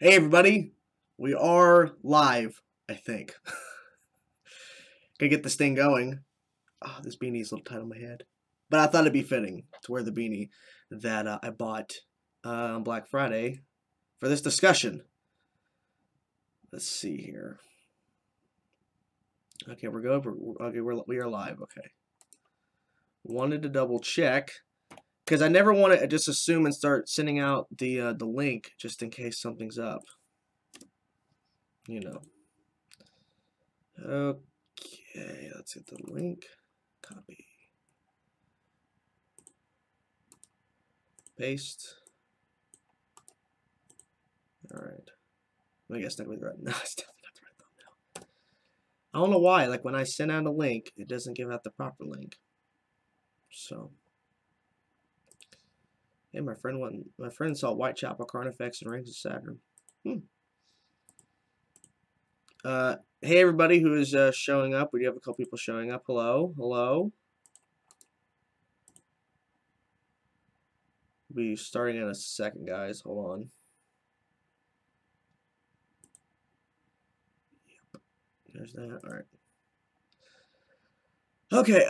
Hey everybody, we are live, I think. Gonna get this thing going. Oh, this beanie's a little tight on my head. But I thought it'd be fitting to wear the beanie that I bought on Black Friday for this discussion. Let's see here. Okay, we are live, okay. Wanted to double check, because I never want to just assume and start sending out the link just in case something's up. You know. Okay, let's hit the link. Copy. Paste. Alright. I guess not with the right. No, it's definitely not the right thumbnail. I don't know why. Like when I send out a link, it doesn't give out the proper link. So. Hey, my friend saw Whitechapel, Carnifex, and Rings of Saturn. Hey everybody who is showing up. We do have a couple people showing up. Hello, hello. We'll be starting in a second, guys. Hold on. Yep. There's that. All right. Okay.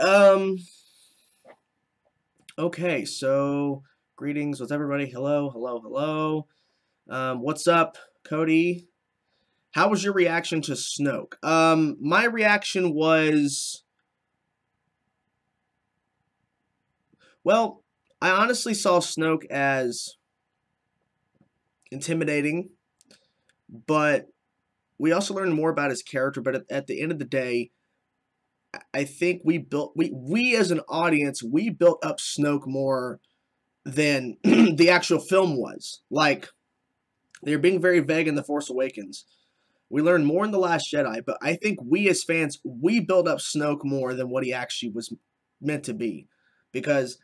Okay. So, greetings. What's everybody? Hello, hello, hello. What's up, Cody? How was your reaction to Snoke? My reaction was, well, I honestly saw Snoke as intimidating, but we also learned more about his character. But at the end of the day, I think we as an audience, we built up Snoke more than the actual film was. Like, they're being very vague in The Force Awakens. We learned more in The Last Jedi, but I think we as fans, we build up Snoke more than what he actually was meant to be. Because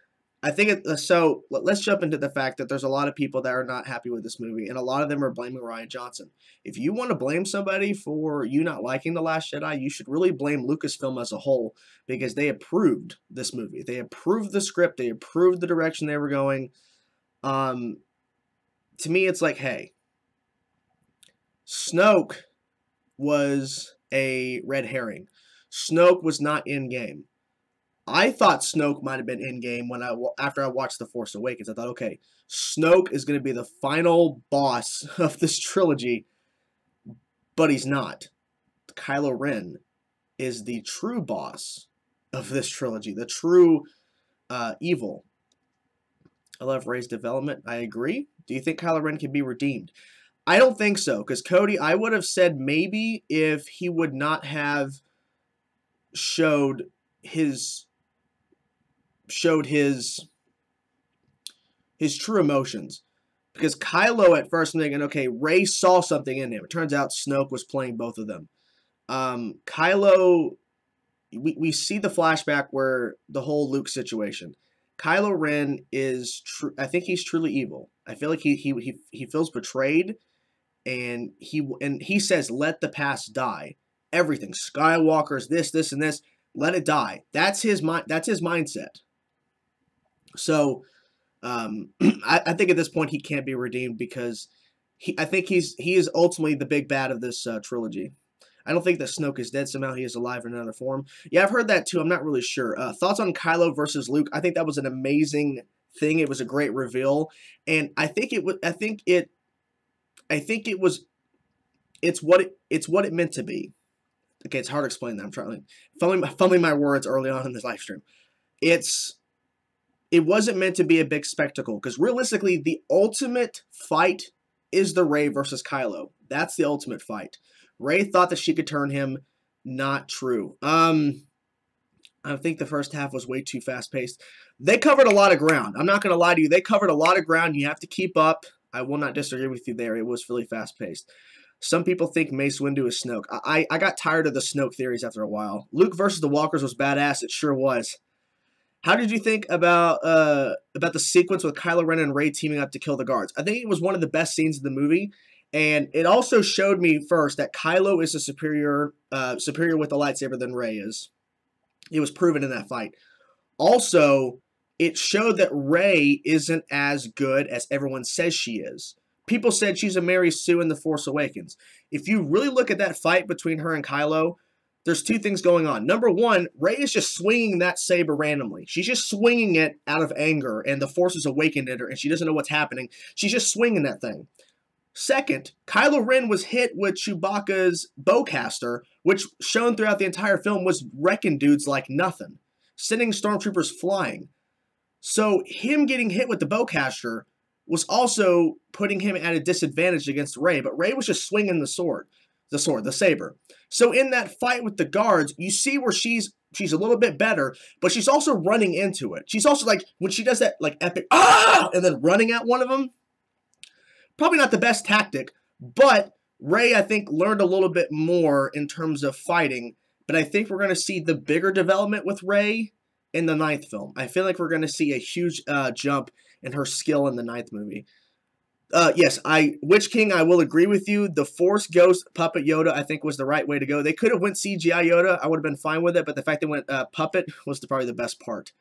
I think so let's jump into the fact that there's a lot of people that are not happy with this movie, and a lot of them are blaming Rian Johnson. If you want to blame somebody for you not liking The Last Jedi, you should really blame Lucasfilm as a whole, because they approved this movie. They approved the script. They approved the direction they were going. To me, it's like, hey, Snoke was a red herring. Snoke was not in game. I thought Snoke might have been in game after I watched The Force Awakens. I thought, okay, Snoke is going to be the final boss of this trilogy, but he's not. Kylo Ren is the true boss of this trilogy, the true evil. I love Rey's development. I agree. Do you think Kylo Ren can be redeemed? I don't think so, because Cody, I would have said maybe if he would not have showed his true emotions. Because Kylo at first, I'm thinking, okay, Rey saw something in him. It turns out Snoke was playing both of them. Kylo, we see the flashback where the whole Luke situation. Kylo Ren is I think he's truly evil. I feel like he feels betrayed. And he says, let the past die. Everything. Skywalker's this, and this. Let it die. That's his mindset. So, I think at this point he can't be redeemed, because I think he is ultimately the big bad of this trilogy. I don't think that Snoke is dead. Somehow he is alive in another form. Yeah, I've heard that too. I'm not really sure. Thoughts on Kylo versus Luke? I think that was an amazing thing. It was a great reveal, and I think it's what it meant to be. Okay, it's hard to explain that. I'm trying fumbling my words early on in this live stream. It wasn't meant to be a big spectacle, because realistically, the ultimate fight is the Rey versus Kylo. That's the ultimate fight. Rey thought that she could turn him. Not true. I think the first half was way too fast-paced. They covered a lot of ground. I'm not going to lie to you. They covered a lot of ground. You have to keep up. I will not disagree with you there. It was really fast-paced. Some people think Mace Windu is Snoke. I got tired of the Snoke theories after a while. Luke versus the Walkers was badass. It sure was. How did you think about the sequence with Kylo Ren and Rey teaming up to kill the guards? I think it was one of the best scenes of the movie. And it also showed me first that Kylo is a superior with the lightsaber than Rey is. It was proven in that fight. Also, it showed that Rey isn't as good as everyone says she is. people said she's a Mary Sue in The Force Awakens. If you really look at that fight between her and Kylo, there's two things going on. Number one, Rey is just swinging that saber randomly. She's just swinging it out of anger, and the Force has awakened in her, and she doesn't know what's happening. She's just swinging that thing. Second, Kylo Ren was hit with Chewbacca's bowcaster, which, shown throughout the entire film, was wrecking dudes like nothing, sending stormtroopers flying. So him getting hit with the bowcaster was also putting him at a disadvantage against Rey, but Rey was just swinging the saber. So in that fight with the guards, you see where she's a little bit better, but she's also running into it. She's also like, when she does that like epic, and then running at one of them, probably not the best tactic, but Rey, I think, learned a little bit more in terms of fighting, but I think we're going to see the bigger development with Rey in the 9th film. I feel like we're going to see a huge jump in her skill in the 9th movie. Yes, Witch King, I will agree with you. The Force Ghost Puppet Yoda, I think, was the right way to go. They could have went CGI Yoda. I would have been fine with it, but the fact they went Puppet was probably the best part.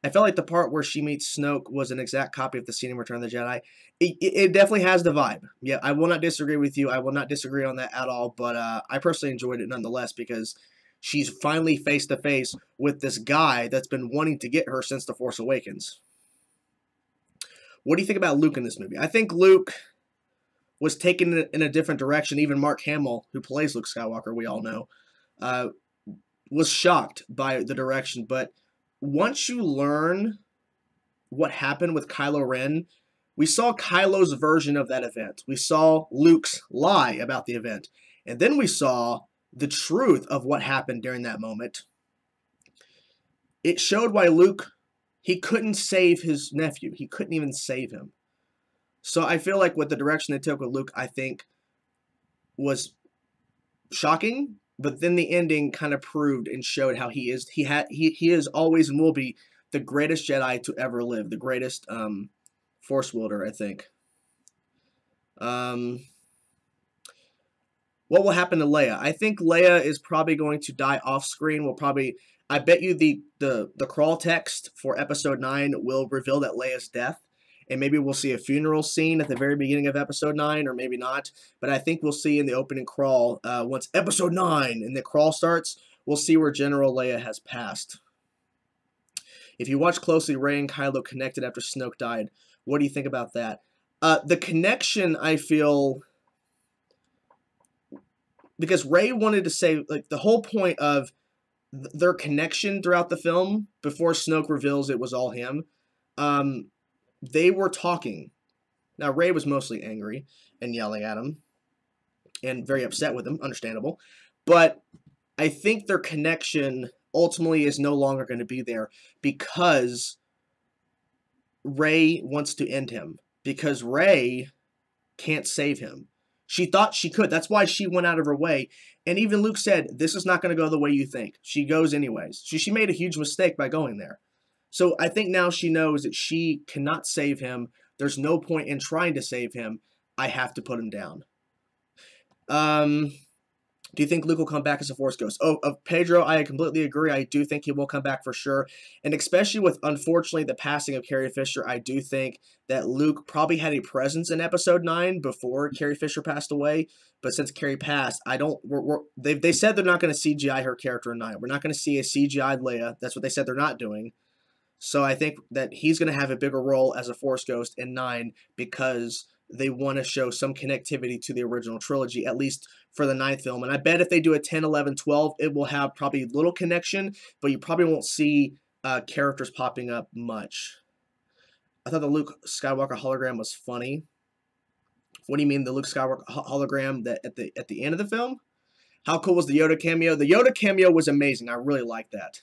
I felt like the part where she meets Snoke was an exact copy of the scene in Return of the Jedi. It definitely has the vibe. Yeah, I will not disagree with you. I will not disagree on that at all, but I personally enjoyed it nonetheless because she's finally face-to-face with this guy that's been wanting to get her since The Force Awakens. What do you think about Luke in this movie? I think Luke was taken in a different direction. Even Mark Hamill, who plays Luke Skywalker, we all know, was shocked by the direction, but once you learn what happened with Kylo Ren, we saw Kylo's version of that event. We saw Luke's lie about the event. And then we saw the truth of what happened during that moment. It showed why Luke, he couldn't save his nephew. He couldn't even save him. So I feel like with the direction they took with Luke, I think was shocking. But then the ending kind of proved and showed how he is always and will be the greatest Jedi to ever live, the greatest Force wielder, I think. What will happen to Leia? I think Leia is probably going to die off screen. I bet you the crawl text for Episode 9 will reveal that Leia's death. And maybe we'll see a funeral scene at the very beginning of Episode 9, or maybe not. But I think we'll see in the opening crawl, once Episode 9 and the crawl starts, we'll see where General Leia has passed. If you watch closely, Rey and Kylo connected after Snoke died. What do you think about that? The connection, I feel, because Rey wanted to say, like, the whole point of their connection throughout the film, before Snoke reveals it was all him, they were talking. Now, Rey was mostly angry and yelling at him and very upset with him, understandable. But I think their connection ultimately is no longer going to be there because Rey wants to end him. Because Rey can't save him. She thought she could. That's why she went out of her way. And even Luke said, this is not going to go the way you think. She goes anyways. She made a huge mistake by going there. So I think now she knows that she cannot save him. There's no point in trying to save him. I have to put him down. Do you think Luke will come back as a Force Ghost? Oh, Pedro, I completely agree. I do think he will come back for sure. And especially with, unfortunately, the passing of Carrie Fisher, I do think that Luke probably had a presence in Episode 9 before Carrie Fisher passed away. But since Carrie passed, they said they're not going to CGI her character in 9. We're not going to see a CGI'd Leia. That's what they said they're not doing. So I think that he's going to have a bigger role as a Force Ghost in 9 because they want to show some connectivity to the original trilogy, at least for the 9th film. And I bet if they do a 10, 11, 12, it will have probably little connection, but you probably won't see characters popping up much. I thought the Luke Skywalker hologram was funny. What do you mean the Luke Skywalker hologram that at the end of the film? How cool was the Yoda cameo? The Yoda cameo was amazing. I really liked that.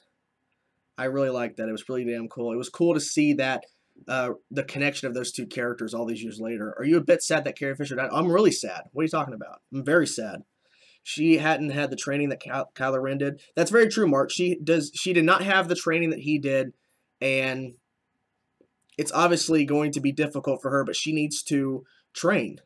It was really damn cool. It was cool to see that the connection of those two characters all these years later. Are you a bit sad that Carrie Fisher died? I'm really sad. What are you talking about? I'm very sad. She hadn't had the training that Kylo Ren did. That's very true, Mark. She did not have the training that he did, and it's obviously going to be difficult for her, but she needs to train.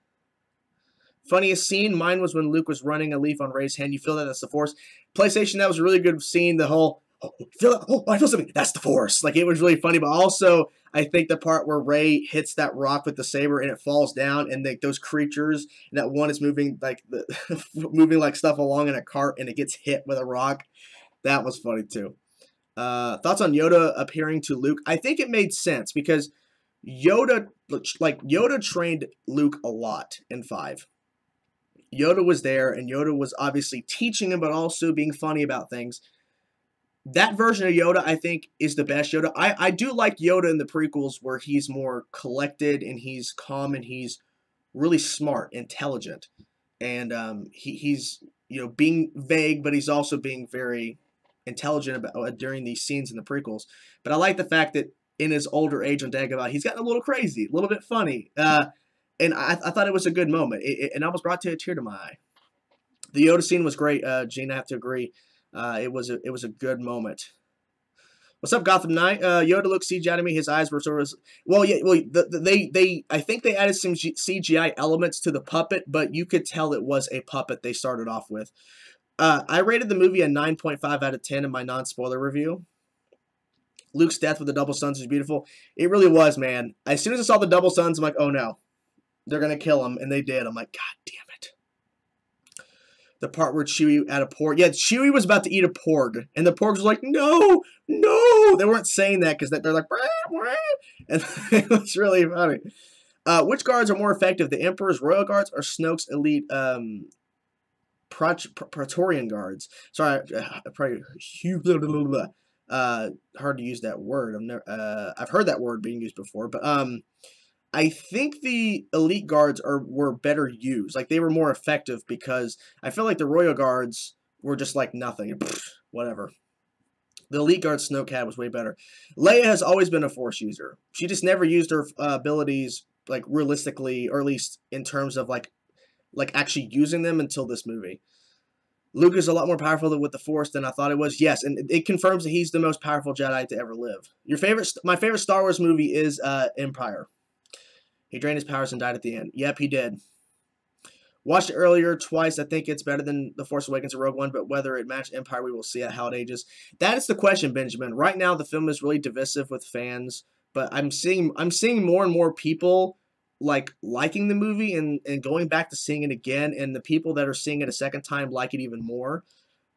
Funniest scene, mine was when Luke was running a leaf on Rey's hand. You feel that that's the Force. PlayStation, that was a really good scene. The whole, I feel something. That's the Force. Like, it was really funny, but also I think the part where Rey hits that rock with the saber and it falls down, and those creatures, and that one is moving like moving like stuff along in a cart, and it gets hit with a rock. That was funny too. Thoughts on Yoda appearing to Luke? I think it made sense because Yoda trained Luke a lot in 5. Yoda was there, and Yoda was obviously teaching him, but also being funny about things. That version of Yoda, I think, is the best Yoda. I do like Yoda in the prequels where he's more collected and he's calm and he's really smart, intelligent, and he's being vague, but he's also being very intelligent about during these scenes in the prequels. But I like the fact that in his older age on Dagobah, he's gotten a little crazy, a little bit funny, and I thought it was a good moment. It almost brought a tear to my eye. The Yoda scene was great, Gene. I have to agree. It was a good moment. What's up, Gotham Knight? Yoda looked CGI to me. His eyes were sort of I think they added some CGI elements to the puppet, but you could tell it was a puppet they started off with. I rated the movie a 9.5 out of 10 in my non-spoiler review. Luke's death with the double suns is beautiful. It really was, man. As soon as I saw the double suns, I'm like, oh no, they're gonna kill him, and they did. I'm like, God damn it. The part where Chewie had a porg. Yeah, Chewie was about to eat a porg, and the porgs were like, no, no. They weren't saying that because they're like, wah, wah. And it was really funny. Which guards are more effective, the Emperor's Royal Guards or Snoke's elite Praetorian Guards? Sorry, probably hard to use that word. I've heard that word being used before, but I think the elite guards were better used. Like, they were more effective because I feel like the Royal Guards were just like nothing. Whatever. The elite guard Snoke had was way better. Leia has always been a Force user. She just never used her abilities like realistically, or at least in terms of like actually using them until this movie. Luke is a lot more powerful with the Force than I thought it was. Yes, and it confirms that he's the most powerful Jedi to ever live. My favorite Star Wars movie is Empire. He drained his powers and died at the end. Yep, he did. Watched it earlier twice. I think it's better than The Force Awakens or Rogue One, but whether it matched Empire, we will see how it ages. That is the question, Benjamin. Right now, the film is really divisive with fans, but I'm seeing more and more people liking the movie and going back to seeing it again, and the people that are seeing it a second time like it even more.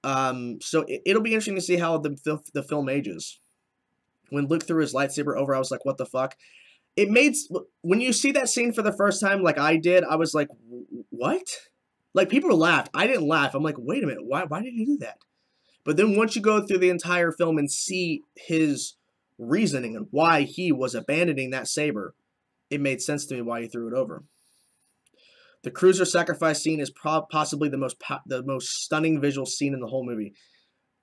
So it'll be interesting to see how the film ages. When Luke threw his lightsaber over, I was like, what the fuck? When you see that scene for the first time, like I did, I was like, what? Like, people laughed. I didn't laugh. I'm like, wait a minute, why did he do that? But then once you go through the entire film and see his reasoning and why he was abandoning that saber, it made sense to me why he threw it over. The cruiser sacrifice scene is possibly the most stunning visual scene in the whole movie.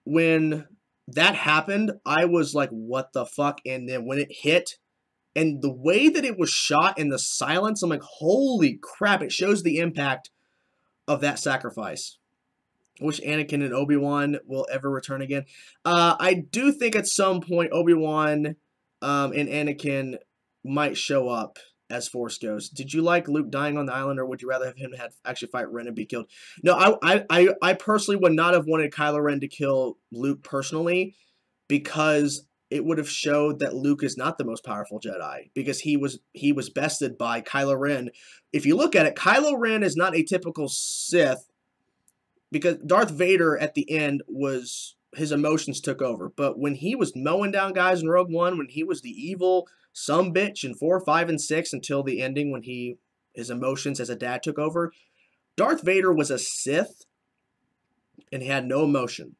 When that happened, I was like, what the fuck? And then when it hit, and the way that it was shot and the silence, I'm like, holy crap, it shows the impact of that sacrifice. I wish Anakin and Obi-Wan will ever return again. I do think at some point Obi-Wan and Anakin might show up as Force Ghosts. Did you like Luke dying on the island, or would you rather have him actually fight Ren and be killed? No, I personally would not have wanted Kylo Ren to kill Luke personally, because it would have showed that Luke is not the most powerful Jedi, because he was bested by Kylo Ren. If you look at it, Kylo Ren is not a typical Sith, because Darth Vader at the end his emotions took over. But when he was mowing down guys in Rogue One, when he was the evil sumbitch in 4, 5, and 6 until the ending when his emotions as a dad took over, Darth Vader was a Sith and he had no emotion.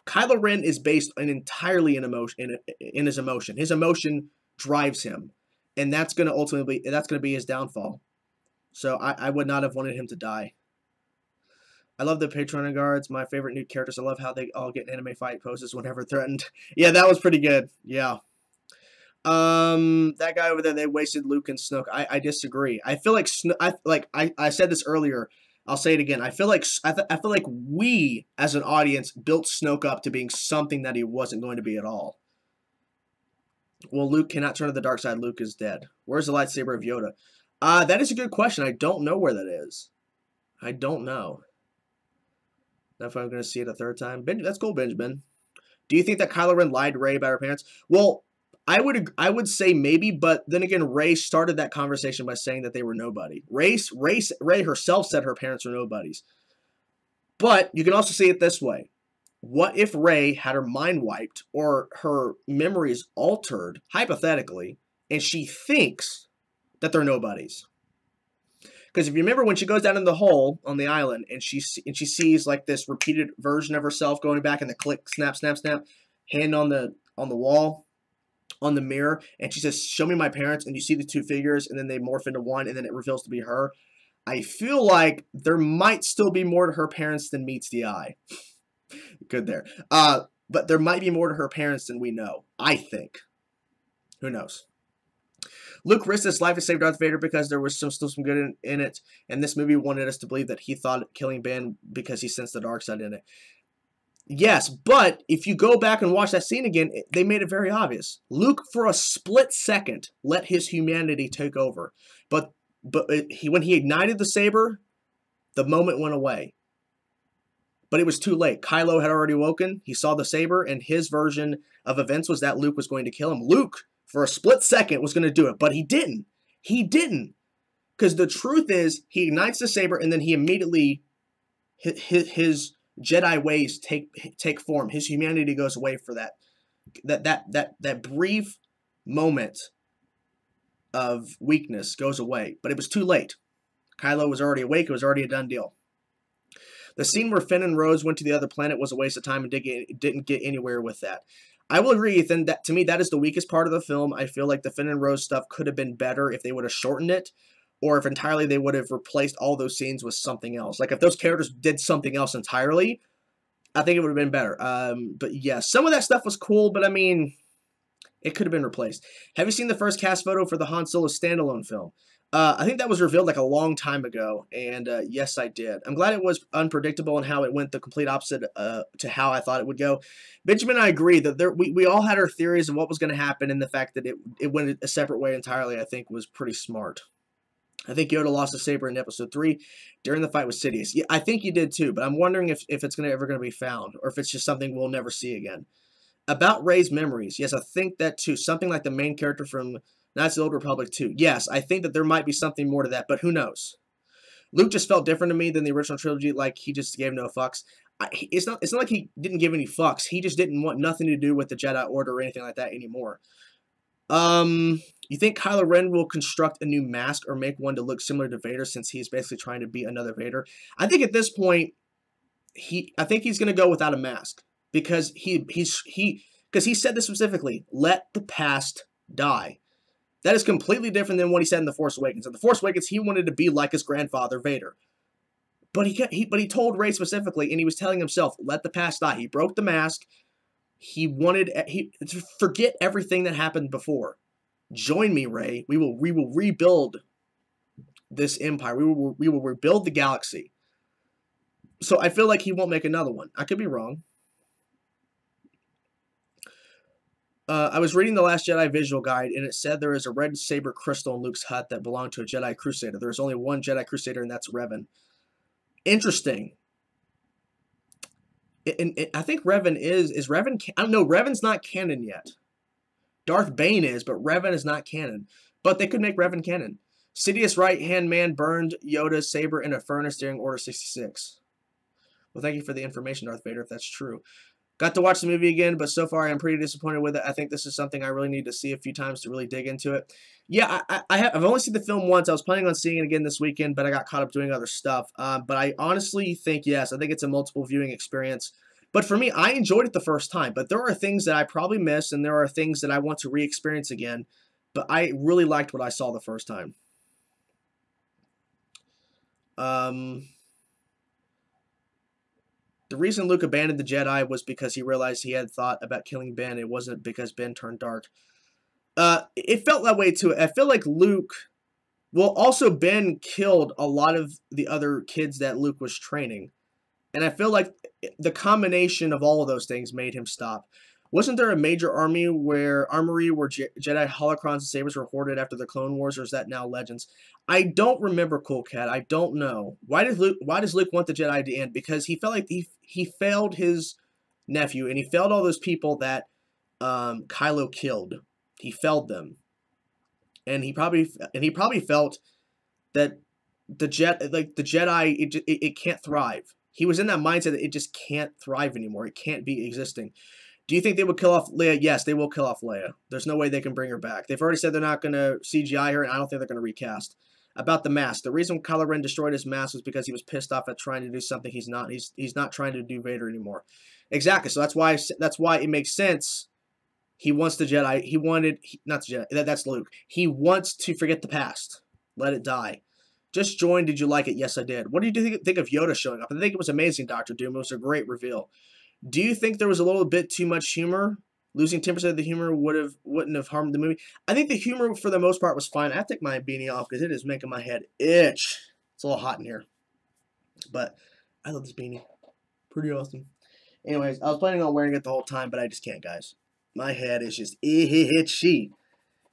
Kylo Ren is based entirely in emotion, in his emotion. His emotion drives him, and that's going to be his downfall. So I would not have wanted him to die. I love the Patreon guards. My favorite new characters. I love how they all get anime fight poses whenever threatened. Yeah, that was pretty good. Yeah. That guy over there, they wasted Luke and Snoke. I disagree. I feel like I said this earlier. I'll say it again. I feel like we, as an audience, built Snoke up to being something that he wasn't going to be at all. Well, Luke cannot turn to the dark side. Luke is dead. Where's the lightsaber of Yoda? That is a good question. I don't know where that is. I don't know. If I'm going to see it a third time. That's cool, Benjamin. Do you think that Kylo Ren lied to Rey about her parents? Well, I would say maybe, but then again, Rey started that conversation by saying that they were nobody. Rey herself said her parents were nobodies. But you can also see it this way. What if Rey had her mind wiped or her memories altered, hypothetically, and she thinks that they're nobodies? Because if you remember when she goes down in the hole on the island and she sees like this repeated version of herself going back and the click, snap, snap, snap, hand on the wall, on the mirror, and she says, "Show me my parents," and you see the two figures, and then they morph into one, and then it reveals to be her. I feel like there might still be more to her parents than meets the eye. Good there. But there might be more to her parents than we know, I think. Who knows? Luke risked his life to save Darth Vader because there was still some good in it, and this movie wanted us to believe that he thought killing Ben because he sensed the dark side in it. Yes, but if you go back and watch that scene again, they made it very obvious. Luke, for a split second, let his humanity take over. But when he ignited the saber, the moment went away. But it was too late. Kylo had already woken. He saw the saber, and his version of events was that Luke was going to kill him. Luke, for a split second, was going to do it, but he didn't. He didn't. Because the truth is, he ignites the saber, and then he immediately, his Jedi ways take form. His humanity goes away for that brief moment of weakness goes away. But it was too late. Kylo was already awake. It was already a done deal. The scene where Finn and Rose went to the other planet was a waste of time and didn't get anywhere with that. I will agree, Ethan, that to me that is the weakest part of the film. I feel like the Finn and Rose stuff could have been better if they would have shortened it, or if entirely they would have replaced all those scenes with something else. Like if those characters did something else entirely, I think it would have been better. But yeah, some of that stuff was cool, but I mean, it could have been replaced. Have you seen the first cast photo for the Han Solo standalone film? I think that was revealed like a long time ago, and yes, I did. I'm glad it was unpredictable and how it went the complete opposite to how I thought it would go. Benjamin and I agree that we all had our theories of what was going to happen, and the fact that it went a separate way entirely, I think, was pretty smart. I think Yoda lost the saber in Episode 3 during the fight with Sidious. Yeah, I think you did too, but I'm wondering if it's ever going to be found, or if it's just something we'll never see again. About Rey's memories, yes, I think that too. Something like the main character from Knights of the Old Republic 2. Yes, I think that there might be something more to that, but who knows? Luke just felt different to me than the original trilogy, like he just gave no fucks. It's not like he didn't give any fucks. He just didn't want nothing to do with the Jedi Order or anything like that anymore. You think Kylo Ren will construct a new mask or make one to look similar to Vader since he's basically trying to be another Vader? I think at this point, I think he's going to go without a mask because he said this specifically, let the past die. That is completely different than what he said in The Force Awakens. In The Force Awakens, he wanted to be like his grandfather, Vader. But he told Rey specifically, and he was telling himself, let the past die. He broke the mask. He wanted to forget everything that happened before. Join me, Rey. We will rebuild this empire. We will rebuild the galaxy. So I feel like he won't make another one. I could be wrong. I was reading The Last Jedi visual guide, and it said there is a red saber crystal in Luke's hut that belonged to a Jedi Crusader. There's only one Jedi Crusader, and that's Revan. Interesting. I think Revan is Revan. I don't know. Revan's not canon yet. Darth Bane is, but Revan is not canon. But they could make Revan canon. Sidious' right-hand man burned Yoda's saber in a furnace during Order 66. Well, thank you for the information, Darth Vader, if that's true. Got to watch the movie again, but so far I'm pretty disappointed with it. I think this is something I really need to see a few times to really dig into it. Yeah, I've only seen the film once. I was planning on seeing it again this weekend, but I got caught up doing other stuff. But I honestly think, yes, I think it's a multiple viewing experience. But for me, I enjoyed it the first time. But there are things that I probably missed, and there are things that I want to re-experience again. But I really liked what I saw the first time. The reason Luke abandoned the Jedi was because he realized he had thought about killing Ben. It wasn't because Ben turned dark. It felt that way too. I feel like Luke... Well, also Ben killed a lot of the other kids that Luke was training. And I feel like the combination of all of those things made him stop. Wasn't there a major armory where Jedi holocrons and sabers were hoarded after the Clone Wars, or is that now Legends? I don't remember, Cool Cat. I don't know. Why does Luke want the Jedi to end? Because he felt like he failed his nephew, and he failed all those people that Kylo killed. He failed them, and he probably felt that the Jedi, it can't thrive. He was in that mindset that it just can't thrive anymore. It can't be existing. Do you think they would kill off Leia? Yes, they will kill off Leia. There's no way they can bring her back. They've already said they're not going to CGI her, and I don't think they're going to recast. About the mask, the reason Kylo Ren destroyed his mask was because he was pissed off at trying to do something he's not. He's not trying to do Vader anymore. Exactly. So that's why it makes sense. He wants the Jedi. He wanted not the Jedi. That's Luke. He wants to forget the past. Let it die. Just joined. Did you like it? Yes, I did. What did you think of Yoda showing up? I think it was amazing, Dr. Doom. It was a great reveal. Do you think there was a little bit too much humor? Losing 10% of the humor wouldn't have harmed the movie. I think the humor, for the most part, was fine. I have to take my beanie off because it is making my head itch. It's a little hot in here. But I love this beanie. Pretty awesome. Anyways, I was planning on wearing it the whole time, but I just can't, guys. My head is just itchy.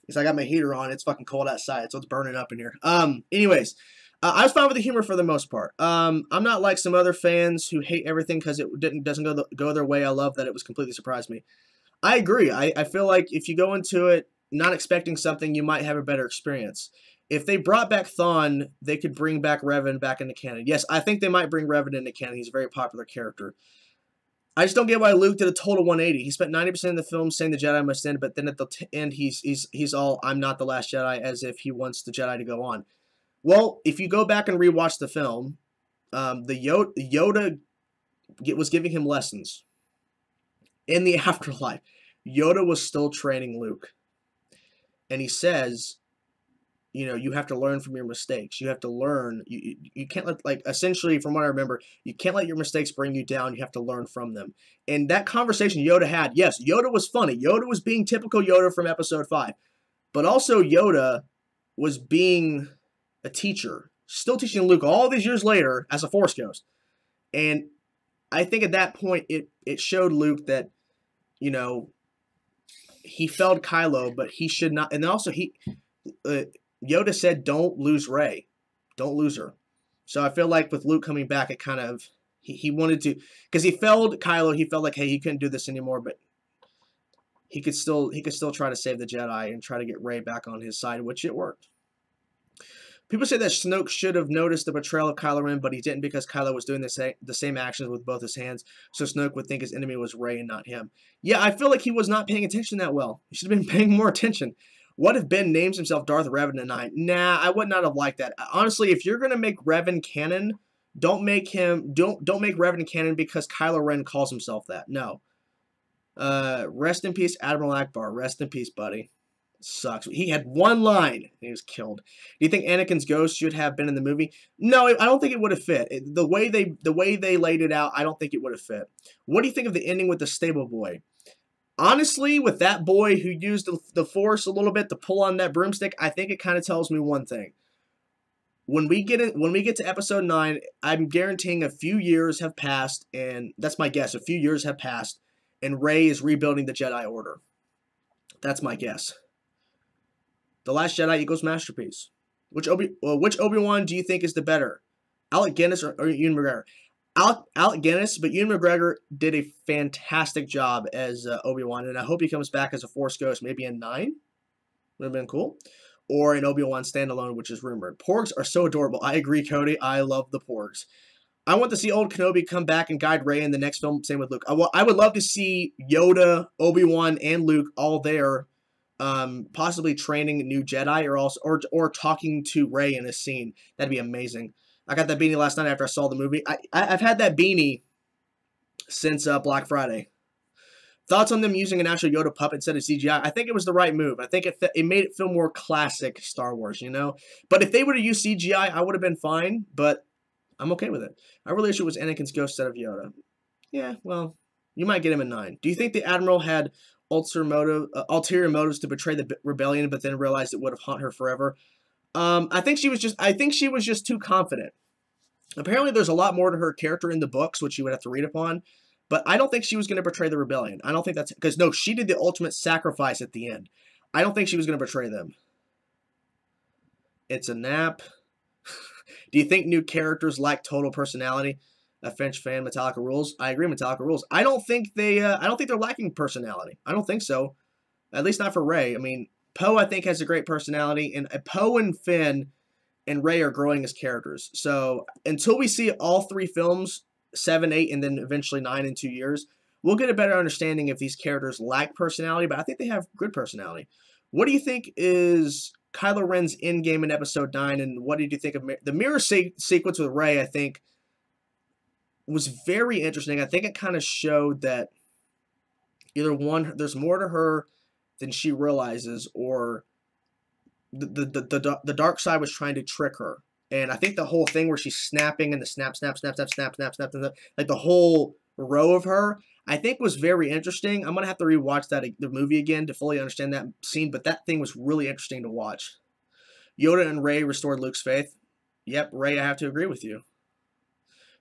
Because I got my heater on. It's fucking cold outside, so it's burning up in here. Anyways, I was fine with the humor for the most part. I'm not like some other fans who hate everything because it doesn't go their way. I love that it was completely surprised me. I agree. I feel like if you go into it not expecting something, you might have a better experience. If they brought back Thawne, they could bring back Revan back into canon. Yes, I think they might bring Revan into canon. He's a very popular character. I just don't get why Luke did a total 180. He spent 90% of the film saying the Jedi must end, but then at the end, he's all, I'm not the last Jedi, as if he wants the Jedi to go on. Well, if you go back and rewatch the film, Yoda was giving him lessons. In the afterlife, Yoda was still training Luke. And he says, you know, you have to learn from your mistakes. You have to learn. You can't let, like, essentially, from what I remember, you can't let your mistakes bring you down. You have to learn from them. And that conversation Yoda had, yes, Yoda was funny. Yoda was being typical Yoda from Episode 5. But also Yoda was being a teacher, still teaching Luke all these years later as a Force Ghost. And I think at that point, it showed Luke that, you know, he failed Kylo, but he should not. And also, Yoda said, don't lose Rey. Don't lose her. So I feel like with Luke coming back, it kind of, he wanted to, because he failed Kylo, he felt like, hey, he couldn't do this anymore, but he could still try to save the Jedi and try to get Rey back on his side, which it worked. People say that Snoke should have noticed the betrayal of Kylo Ren, but he didn't because Kylo was doing the same actions with both his hands, so Snoke would think his enemy was Rey and not him. Yeah, I feel like he was not paying attention that well. He should have been paying more attention. What if Ben names himself Darth Revan tonight? Nah, I would not have liked that. Honestly, if you're gonna make Revan canon, don't make Revan canon because Kylo Ren calls himself that. No. Rest in peace, Admiral Akbar. Rest in peace, buddy. Sucks. He had one line and he was killed. Do you think Anakin's ghost should have been in the movie? No, I don't think it would have fit. The way they laid it out, I don't think it would have fit. What do you think of the ending with the stable boy? Honestly, with that boy who used the Force a little bit to pull on that broomstick, I think it kind of tells me one thing. When we get to Episode 9, I'm guaranteeing a few years have passed, and that's my guess. A few years have passed, and Rey is rebuilding the Jedi Order. That's my guess. The Last Jedi equals masterpiece. Which Obi-Wan do you think is the better? Alec Guinness or Ewan McGregor? Alec Guinness, but Ewan McGregor did a fantastic job as Obi-Wan, and I hope he comes back as a Force Ghost, maybe in 9. Would have been cool. Or an Obi-Wan standalone, which is rumored. Porgs are so adorable. I agree, Cody. I love the Porgs. I want to see old Kenobi come back and guide Rey in the next film. Same with Luke. I would love to see Yoda, Obi-Wan, and Luke all there, possibly training new Jedi or talking to Rey in a scene. That'd be amazing. I got that beanie last night after I saw the movie. I've had that beanie since Black Friday. Thoughts on them using an actual Yoda puppet instead of CGI? I think it was the right move. I think it made it feel more classic Star Wars, you know? But if they would have used CGI, I would have been fine, but I'm okay with it. I really wish it was Anakin's ghost instead of Yoda. Yeah, well, you might get him in 9. Do you think the Admiral had ulterior motives to betray the rebellion, but then realized it would have haunted her forever? I think she was just too confident. Apparently, there's a lot more to her character in the books, which you would have to read upon. But I don't think she was going to betray the rebellion. I don't think that's... Because, no, she did the ultimate sacrifice at the end. I don't think she was going to betray them. It's a nap. Do you think new characters lack total personality? a Finch fan. Metallica rules. I agree. Metallica rules. I don't think they're lacking personality. I don't think so. At least not for Rey. I mean, Poe I think has a great personality, and Poe and Finn and Rey are growing as characters. So until we see all 3 films, 7, 8, and then eventually 9 in 2 years, we'll get a better understanding if these characters lack personality. But I think they have good personality. What do you think is Kylo Ren's endgame in Episode 9, and what did you think of the mirror sequence with Rey? I think was very interesting. I think it kind of showed that either one, there's more to her than she realizes, or the dark side was trying to trick her. And I think the whole thing where she's snapping and the snap, snap, snap, snap, snap, snap, snap, like the whole row of her, I think was very interesting. I'm gonna have to rewatch the movie again to fully understand that scene, but that thing was really interesting to watch. Yoda and Rey restored Luke's faith. Yep, Rey, I have to agree with you.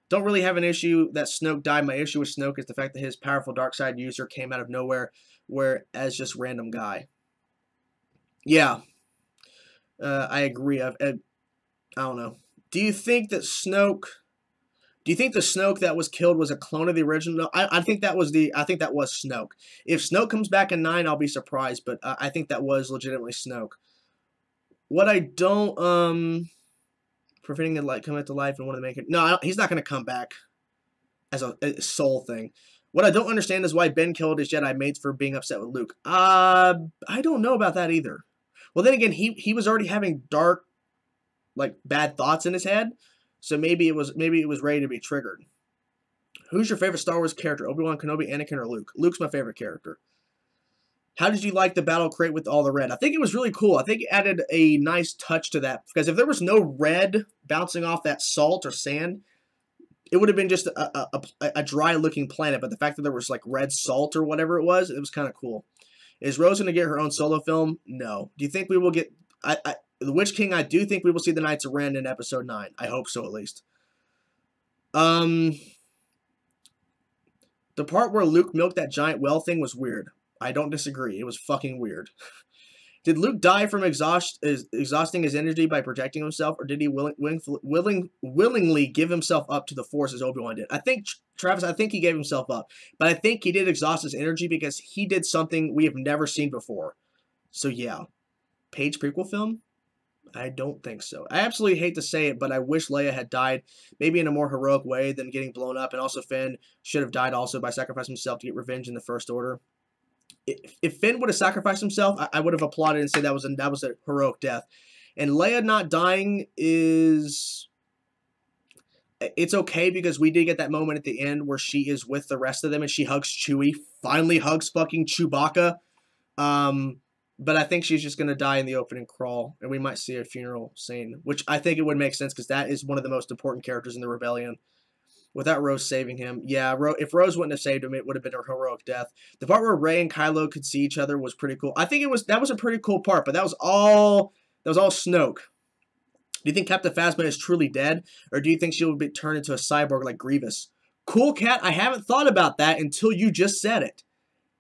Don't really have an issue that Snoke died. My issue with Snoke is the fact that his powerful dark side user came out of nowhere, as just random guy. Yeah, I agree. I don't know. Do you think that Snoke? Do you think the Snoke that was killed was a clone of the original? I think that was Snoke. If Snoke comes back in 9, I'll be surprised. But I think that was legitimately Snoke. What I don't preventing it like come back to life and want to make it. No, he's not going to come back as a soul thing. What I don't understand is why Ben killed his Jedi mates for being upset with Luke. I don't know about that either. Well, then again, he was already having dark, like bad thoughts in his head, so maybe it was ready to be triggered. Who's your favorite Star Wars character? Obi-Wan Kenobi, Anakin, or Luke? Luke's my favorite character. How did you like the battle crate with all the red? I think it was really cool. I think it added a nice touch to that, because if there was no red bouncing off that salt or sand, it would have been just a dry-looking planet. But the fact that there was like red salt or whatever it was kind of cool. Is Rose going to get her own solo film? No. Do you think we will get... The Witch King, I do think we will see the Knights of Ren in Episode 9. I hope so, at least. The part where Luke milked that giant well thing was weird. I don't disagree. It was fucking weird. Did Luke die from exhausting his energy by protecting himself, or did he willingly give himself up to the Force as Obi-Wan did? I think, Travis, he gave himself up. But I think he did exhaust his energy because he did something we have never seen before. So, yeah. Paige prequel film? I don't think so. I absolutely hate to say it, but I wish Leia had died maybe in a more heroic way than getting blown up. And also Finn should have died also by sacrificing himself to get revenge in the First Order. If Finn would have sacrificed himself, I would have applauded and said that was a heroic death. And Leia not dying it's okay, because we did get that moment at the end where she is with the rest of them and she hugs Chewie. Finally hugs fucking Chewbacca. But I think she's just going to die in the opening crawl, and we might see a funeral scene, which I think it would make sense because that is one of the most important characters in the Rebellion. Without Rose saving him, yeah, if Rose wouldn't have saved him, it would have been a heroic death. The part where Rey and Kylo could see each other was pretty cool. I think that was a pretty cool part, but that was all Snoke. Do you think Captain Phasma is truly dead, or do you think she will be turned into a cyborg like Grievous? Cool, Cat. I haven't thought about that until you just said it.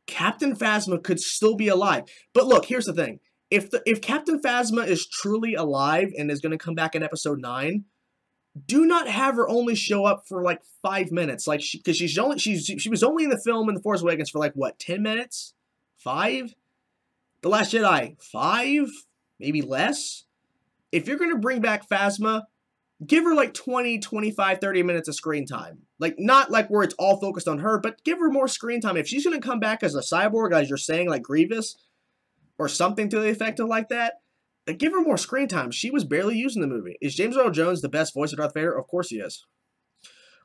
Captain Phasma could still be alive. But look, here's the thing. If Captain Phasma is truly alive and is going to come back in Episode 9, do not have her only show up for like 5 minutes, like because she was only in the film in The Force Awakens for like what, 10 minutes, 5. The Last Jedi, 5, maybe less. If you're gonna bring back Phasma, give her like 20, 25, 30 minutes of screen time. Like not like where it's all focused on her, but give her more screen time. If she's gonna come back as a cyborg, as you're saying, like Grievous, or something to the effect of like that. Give her more screen time. She was barely used in the movie. Is James Earl Jones the best voice of Darth Vader? Of course he is.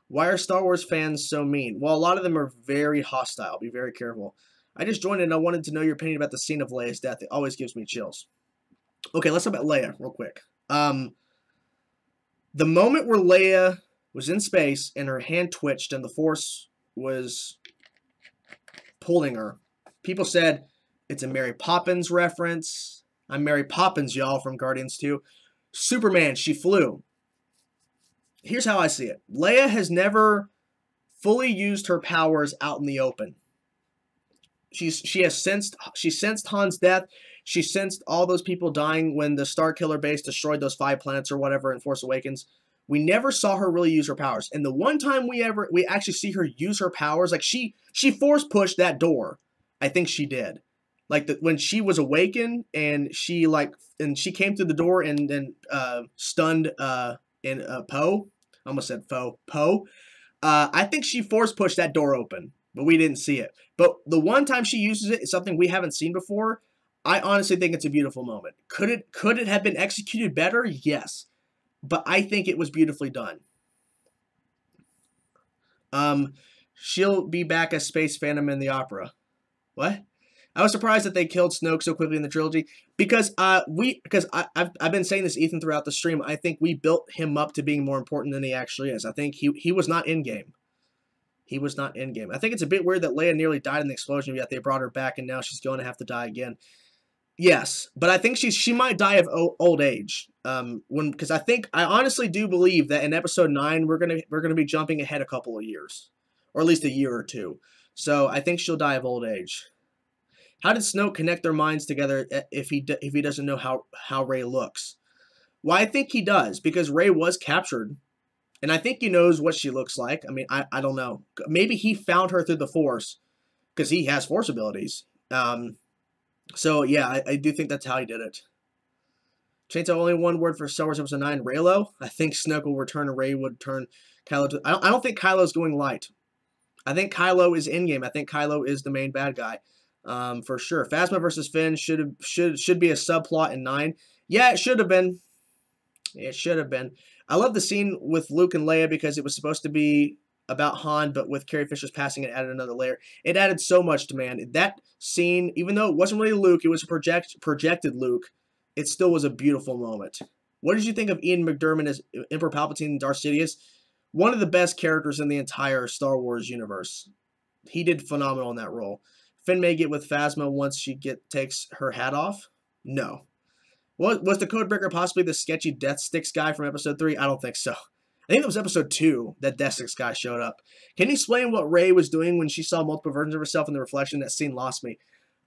Why are Star Wars fans so mean? Well, a lot of them are very hostile. Be very careful. I just joined and I wanted to know your opinion about the scene of Leia's death. It always gives me chills. Okay, let's talk about Leia real quick. The moment where Leia was in space and her hand twitched and the Force was pulling her, people said it's a Mary Poppins reference. I'm Mary Poppins, y'all, from Guardians 2. Superman, she flew. Here's how I see it. Leia has never fully used her powers out in the open. She sensed Han's death. She sensed all those people dying when the Starkiller base destroyed those 5 planets or whatever in Force Awakens. We never saw her really use her powers. And the one time we actually see her use her powers, like she force pushed that door. I think she did. Like when she was awakened and she came through the door and then stunned Poe. I almost said Poe. I think she force pushed that door open, but we didn't see it. But the one time she uses it is something we haven't seen before. I honestly think it's a beautiful moment. Could it have been executed better? Yes. But I think it was beautifully done. She'll be back as Space Phantom in the opera. What? I was surprised that they killed Snoke so quickly in the trilogy because I've been saying this, Ethan, throughout the stream. I think we built him up to being more important than he actually is. I think he was not in game. He was not in game. I think it's a bit weird that Leia nearly died in the explosion, yet they brought her back, and now she's going to have to die again. Yes, but I think she might die of old age. Because I honestly do believe that in Episode 9 we're gonna be jumping ahead a couple of years, or at least a year or two. So I think she'll die of old age. How did Snoke connect their minds together if he doesn't know how Rey looks? Well, I think he does because Rey was captured, and I think he knows what she looks like. I mean, I don't know. Maybe he found her through the Force because he has Force abilities. So yeah, I do think that's how he did it. Chainsaw, only one word for Star Wars Episode 9, Reylo. I think Snoke will return and Rey would turn Kylo to... I don't think Kylo's going light. I think Kylo is in-game. I think Kylo is the main bad guy. For sure. Phasma versus Finn should be a subplot in 9. Yeah, it should have been. It should have been. I love the scene with Luke and Leia because it was supposed to be about Han, but with Carrie Fisher's passing, it added another layer. It added so much to man. That scene, even though it wasn't really Luke, it was a projected Luke, it still was a beautiful moment. What did you think of Ian McDiarmid as Emperor Palpatine and Darth Sidious? One of the best characters in the entire Star Wars universe. He did phenomenal in that role. Finn may get with Phasma once she takes her hat off. No. Was the Codebreaker possibly the sketchy Death Sticks guy from Episode 3? I don't think so. I think it was Episode 2 that Death Sticks guy showed up. Can you explain what Rey was doing when she saw multiple versions of herself in the reflection? That scene lost me.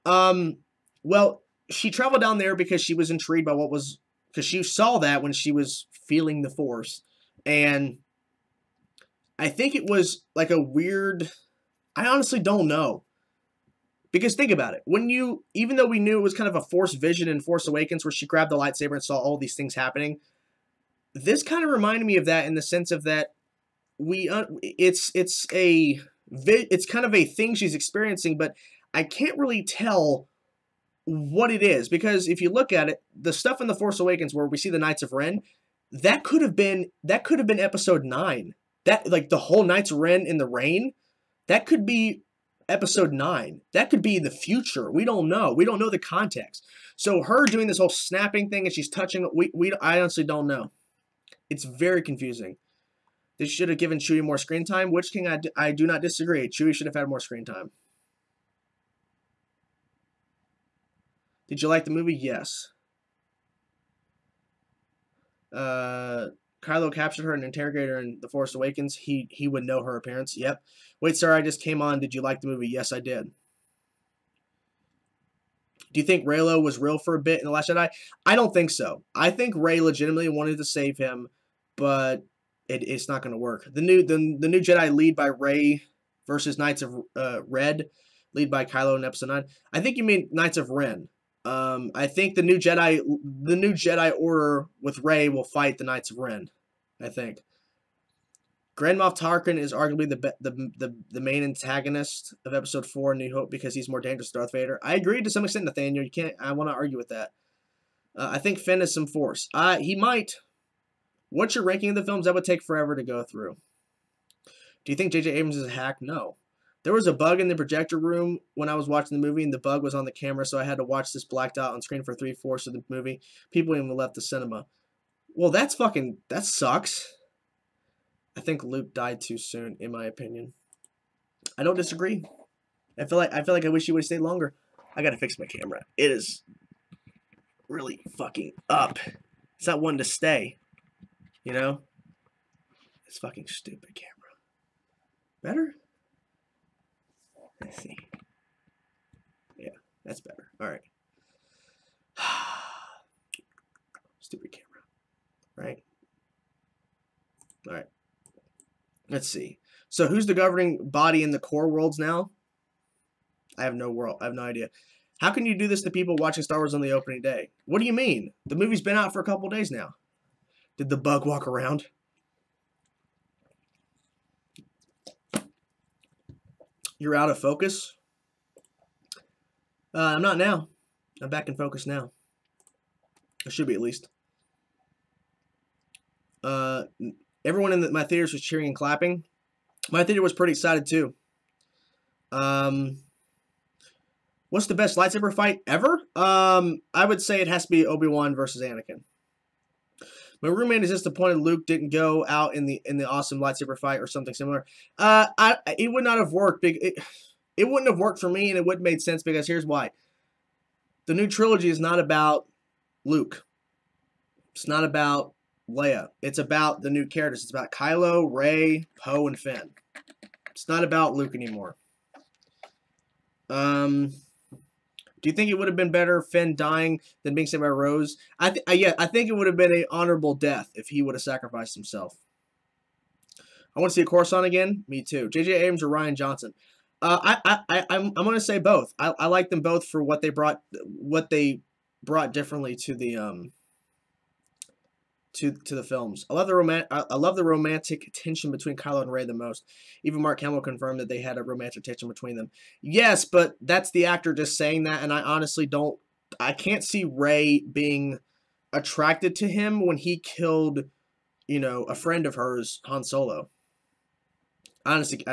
Well, she traveled down there because she was intrigued by because she saw that when she was feeling the Force. And I think it was like a weird... I honestly don't know. Because think about it. Even though we knew it was kind of a Force vision in Force Awakens where she grabbed the lightsaber and saw all these things happening, this kind of reminded me of that in the sense of that it's kind of a thing she's experiencing, but I can't really tell what it is, because if you look at it, the stuff in the Force Awakens where we see the Knights of Ren, that could have been Episode 9. That, like, the whole Knights of Ren in the rain, that could be Episode 9. That could be in the future. We don't know. We don't know the context. So her doing this whole snapping thing and she's touching, I honestly don't know. It's very confusing. They should have given Chewie more screen time. Witch King, I do not disagree. Chewie should have had more screen time. Did you like the movie? Yes. Kylo captured her and interrogated her in The Force Awakens. He would know her appearance. Yep. Wait, sir, I just came on. Did you like the movie? Yes, I did. Do you think Reylo was real for a bit in The Last Jedi? I don't think so. I think Rey legitimately wanted to save him, but it's not going to work. The new Jedi lead by Rey versus Knights of Red, lead by Kylo in Episode 9. I think you mean Knights of Ren. I think the new Jedi Order with Rey will fight the Knights of Ren. I think. Grand Moff Tarkin is arguably the main antagonist of Episode 4 New Hope because he's more dangerous than Darth Vader. I agree to some extent, Nathaniel. I want to argue with that. I think Finn is some force. He might. What's your ranking of the films? That would take forever to go through. Do you think J.J. Abrams is a hack? No. There was a bug in the projector room when I was watching the movie, and the bug was on the camera, so I had to watch this blacked out on screen for 3/4 of the movie. People even left the cinema. Well, that sucks. I think Luke died too soon, in my opinion. I don't disagree. I feel like I wish he would have stayed longer. I gotta fix my camera. It is really fucking up. It's not one to stay. You know? It's fucking stupid camera. Better? Let's see. Yeah, that's better. Alright. Stupid camera. Right? All right. Let's see. So who's the governing body in the core worlds now? I have no idea. How can you do this to people watching Star Wars on the opening day? What do you mean? The movie's been out for a couple days now. Did the bug walk around? You're out of focus? I'm not now. I'm back in focus now. I should be at least. Everyone in my theaters was cheering and clapping. My theater was pretty excited too. What's the best lightsaber fight ever? I would say it has to be Obi-Wan versus Anakin. My roommate is disappointed Luke didn't go out in the awesome lightsaber fight or something similar. It would not have worked. It wouldn't have worked for me, and it wouldn't have made sense because here's why. The new trilogy is not about Luke. It's not about Leia. It's about the new characters. It's about Kylo, Rey, Poe, and Finn. It's not about Luke anymore. Do you think it would have been better Finn dying than being saved by Rose? Yeah, I think it would have been an honorable death if he would have sacrificed himself. I want to see a Coruscant again. Me too. J.J. Abrams or Rian Johnson. I'm going to say both. I like them both for what they brought differently to the to the films. I love the romantic tension between Kylo and Rey the most. Even Mark Hamill confirmed that they had a romantic tension between them. Yes, but that's the actor just saying that, and I honestly don't. I can't see Rey being attracted to him when he killed, a friend of hers, Han Solo. Honestly,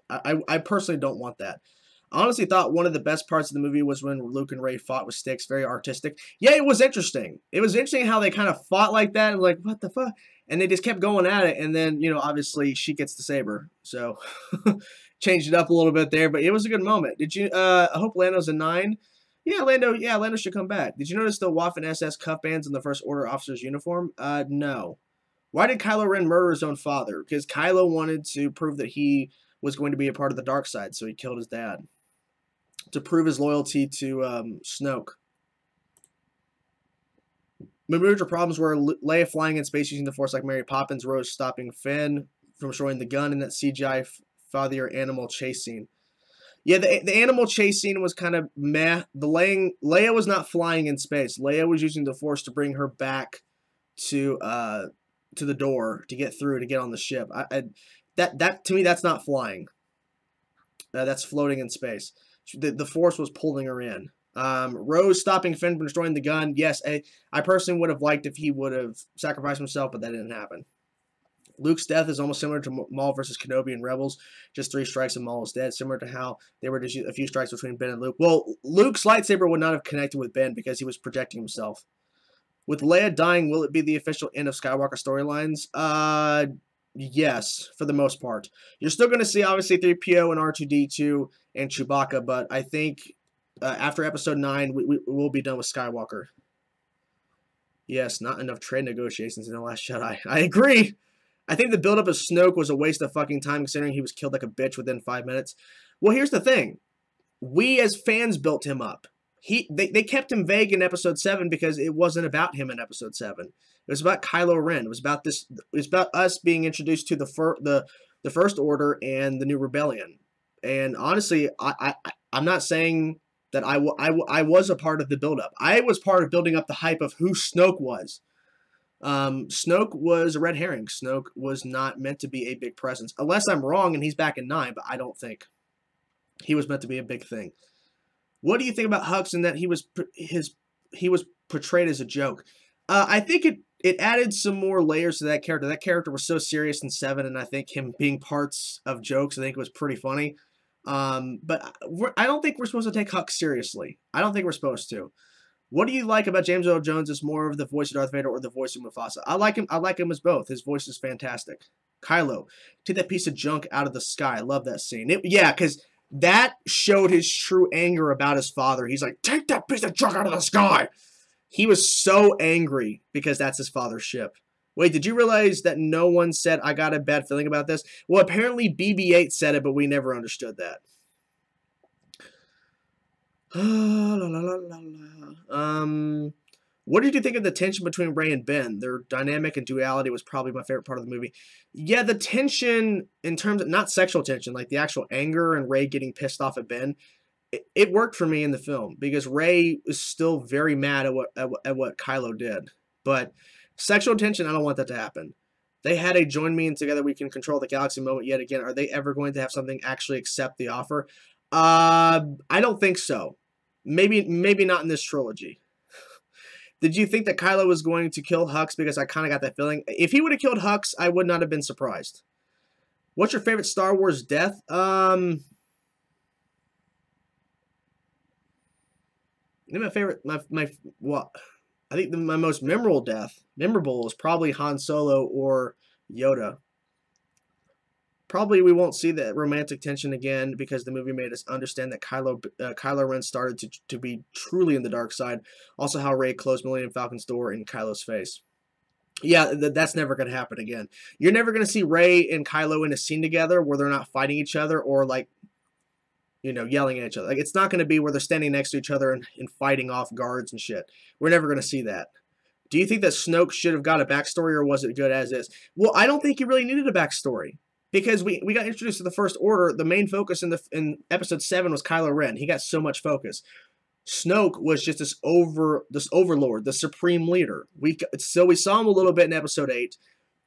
I personally don't want that. I honestly thought one of the best parts of the movie was when Luke and Rey fought with sticks. Very artistic. Yeah, it was interesting. It was interesting how they kind of fought like that. And like, what the fuck? And they just kept going at it. And then, obviously she gets the saber. So, changed it up a little bit there. But it was a good moment. Did you, I hope Lando's a 9. Yeah, Lando should come back. Did you notice the Waffen SS cuff bands in the First Order officer's uniform? No. Why did Kylo Ren murder his own father? Because Kylo wanted to prove that he was going to be a part of the dark side. So he killed his dad to prove his loyalty to Snoke. Major problems were Leia flying in space using the Force like Mary Poppins, Rose stopping Finn from showing the gun, and that CGI father animal chase scene. Yeah, the animal chase scene was kind of meh. Leia was not flying in space. Leia was using the Force to bring her back to the door to get through to get on the ship. That to me, that's not flying. That's floating in space. The Force was pulling her in. Rose stopping Finn from destroying the gun. Yes, I personally would have liked if he would have sacrificed himself, but that didn't happen. Luke's death is almost similar to Maul versus Kenobi in Rebels. Just 3 strikes and Maul is dead, similar to how there were just a few strikes between Ben and Luke. Well, Luke's lightsaber would not have connected with Ben because he was projecting himself. With Leia dying, will it be the official end of Skywalker storylines? Yes, for the most part. You're still going to see, obviously, 3PO and R2-D2 and Chewbacca, but I think after Episode 9, we will be done with Skywalker. Yes, not enough trade negotiations in The Last Jedi. I agree. I think the buildup of Snoke was a waste of fucking time considering he was killed like a bitch within 5 minutes. Well, here's the thing. We as fans built him up. They kept him vague in Episode 7 because it wasn't about him in Episode 7. It was about Kylo Ren. It was about this. It was about us being introduced to the First Order and the New Rebellion. And honestly, I'm not saying that I was a part of the buildup. I was part of building up the hype of who Snoke was. Snoke was a red herring. Snoke was not meant to be a big presence, unless I'm wrong and he's back in 9. But I don't think he was meant to be a big thing. What do you think about Hux and that he was portrayed as a joke? I think it added some more layers to that character. That character was so serious in 7, and I think him being parts of jokes, I think it was pretty funny. But I don't think we're supposed to take Hux seriously. I don't think we're supposed to. What do you like about James Earl Jones as more of the voice of Darth Vader or the voice of Mufasa? I like him as both. His voice is fantastic. Kylo, take that piece of junk out of the sky. I love that scene. Yeah, because that showed his true anger about his father. He's like, take that piece of junk out of the sky. He was so angry because that's his father's ship. Wait, did you realize that no one said, I got a bad feeling about this? Well, apparently BB-8 said it, but we never understood that. What did you think of the tension between Rey and Ben? Their dynamic and duality was probably my favorite part of the movie. Yeah, the tension in terms of not sexual tension, like the actual anger and Rey getting pissed off at Ben, it worked for me in the film because Rey is still very mad at what Kylo did. But sexual tension, I don't want that to happen. They had a join me and together we can control the galaxy moment yet again. Are they ever going to have something actually accept the offer? I don't think so. Maybe not in this trilogy. Did you think that Kylo was going to kill Hux? Because I kind of got that feeling. If he would have killed Hux, I would not have been surprised. What's your favorite Star Wars death? My favorite, what? I think my most memorable is probably Han Solo or Yoda. Probably we won't see that romantic tension again because the movie made us understand that Kylo Ren started to be truly in the dark side. Also, how Rey closed Millennium Falcon's door in Kylo's face. Yeah, that's never going to happen again. You're never going to see Rey and Kylo in a scene together where they're not fighting each other or like, yelling at each other. Like it's not going to be where they're standing next to each other and fighting off guards and shit. We're never going to see that. Do you think that Snoke should have got a backstory or was it good as is? Well, I don't think he really needed a backstory. Because we got introduced to the First Order, the main focus in Episode 7 was Kylo Ren. He got so much focus. Snoke was just this overlord, the supreme leader. So we saw him a little bit in Episode 8.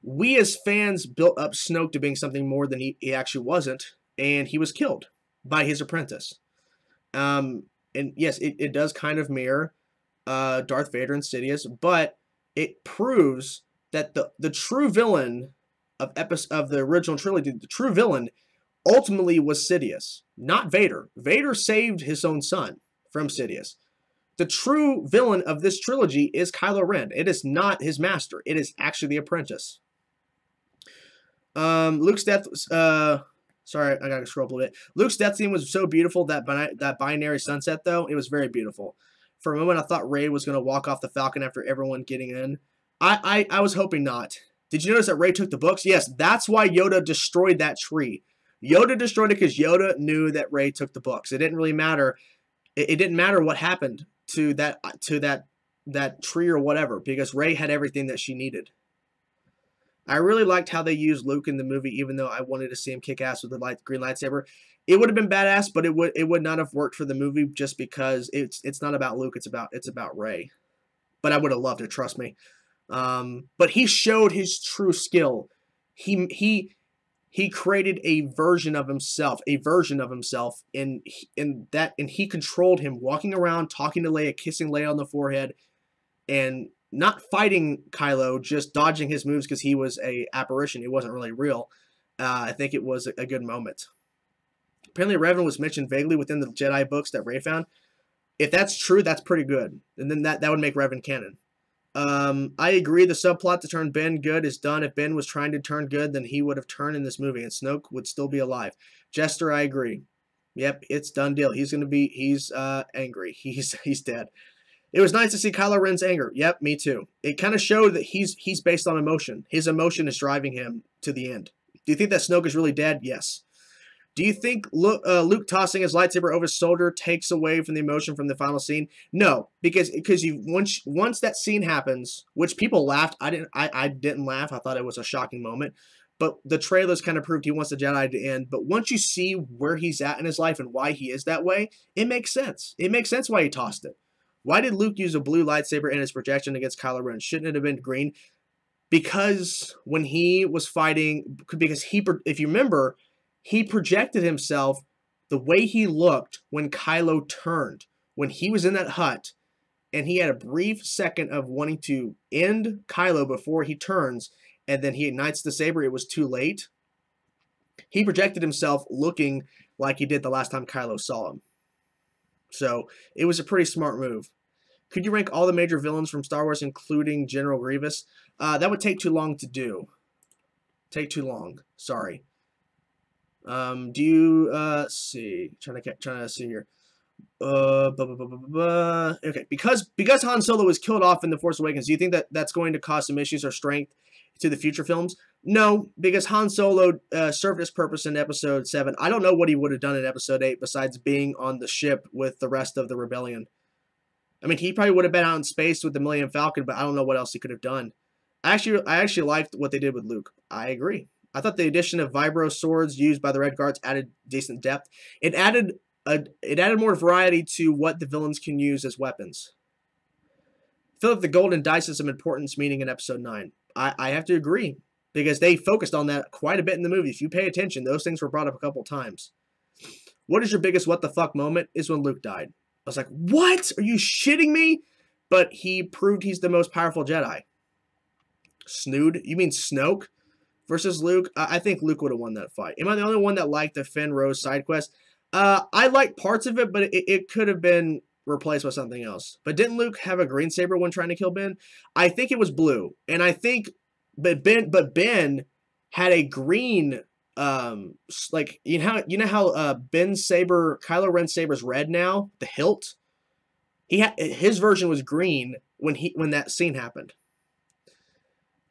We as fans built up Snoke to being something more than he actually wasn't, and he was killed by his apprentice. And yes, it does kind of mirror Darth Vader and Sidious, but it proves that the true villain of the original trilogy, the true villain ultimately was Sidious, not Vader. Vader saved his own son from Sidious. The true villain of this trilogy is Kylo Ren. It is not his master. It is actually the apprentice. Luke's death. Sorry, I gotta scroll up a little bit. Luke's death scene was so beautiful. That binary sunset, though, it was very beautiful. For a moment, I thought Rey was gonna walk off the Falcon after everyone getting in. I was hoping not. Did you notice that Rey took the books? Yes, that's why Yoda destroyed that tree. Yoda destroyed it because Yoda knew that Rey took the books. It didn't really matter. It didn't matter what happened to that tree or whatever because Rey had everything that she needed. I really liked how they used Luke in the movie, even though I wanted to see him kick ass with the green lightsaber. It would have been badass, but it would not have worked for the movie just because it's not about Luke. It's about Rey. But I would have loved it. Trust me. But he showed his true skill. He created a version of himself, and he controlled him, walking around, talking to Leia, kissing Leia on the forehead, and not fighting Kylo, just dodging his moves because he was a apparition. He wasn't really real. I think it was a good moment. Apparently, Revan was mentioned vaguely within the Jedi books that Rey found. If that's true, that's pretty good, and then that would make Revan canon. I agree the subplot to turn Ben good is done. If Ben was trying to turn good, then he would have turned in this movie, and Snoke would still be alive. Jester, I agree. Yep, it's done deal. He's angry. He's dead. It was nice to see Kylo Ren's anger. Yep, me too. It kind of showed that he's based on emotion. His emotion is driving him to the end. Do you think that Snoke is really dead? Yes. Do you think Luke tossing his lightsaber over his shoulder takes away from the emotion from the final scene? No, because once that scene happens, which people laughed, I didn't laugh. I thought it was a shocking moment. But the trailers kind of proved he wants the Jedi to end. But once you see where he's at in his life and why he is that way, it makes sense. It makes sense why he tossed it. Why did Luke use a blue lightsaber in his projection against Kylo Ren? Shouldn't it have been green? Because when he was fighting, if you remember, he projected himself the way he looked when Kylo turned. When he was in that hut, and he had a brief second of wanting to end Kylo before he turns, and then he ignites the saber, it was too late. He projected himself looking like he did the last time Kylo saw him. So, it was a pretty smart move. Could you rank all the major villains from Star Wars, including General Grievous? That would take too long to do. Take too long. Sorry. Do you see? Trying to see here. Okay, because Han Solo was killed off in The Force Awakens, do you think that that's going to cause some issues or strength to the future films? No, because Han Solo served his purpose in Episode 7. I don't know what he would have done in Episode 8 besides being on the ship with the rest of the rebellion. I mean, he probably would have been out in space with the Millennium Falcon, but I don't know what else he could have done. I actually liked what they did with Luke. I agree. I thought the addition of vibro swords used by the Red Guards added decent depth. It added more variety to what the villains can use as weapons. I feel like the golden dice has some importance meaning in Episode 9. I have to agree, because they focused on that quite a bit in the movie. If you pay attention, those things were brought up a couple times. What is your biggest what the fuck moment? Is when Luke died. I was like, what? Are you shitting me? But he proved he's the most powerful Jedi. Snood? You mean Snoke versus Luke? I think Luke would have won that fight. Am I the only one that liked the Finn Rose side quest? I liked parts of it, but it could have been replaced by something else. But didn't Luke have a green saber when trying to kill Ben? I think it was blue. And I think, but Ben had a green, like, you know how Ben's saber, Kylo Ren's saber's red now, the hilt? His version was green when that scene happened.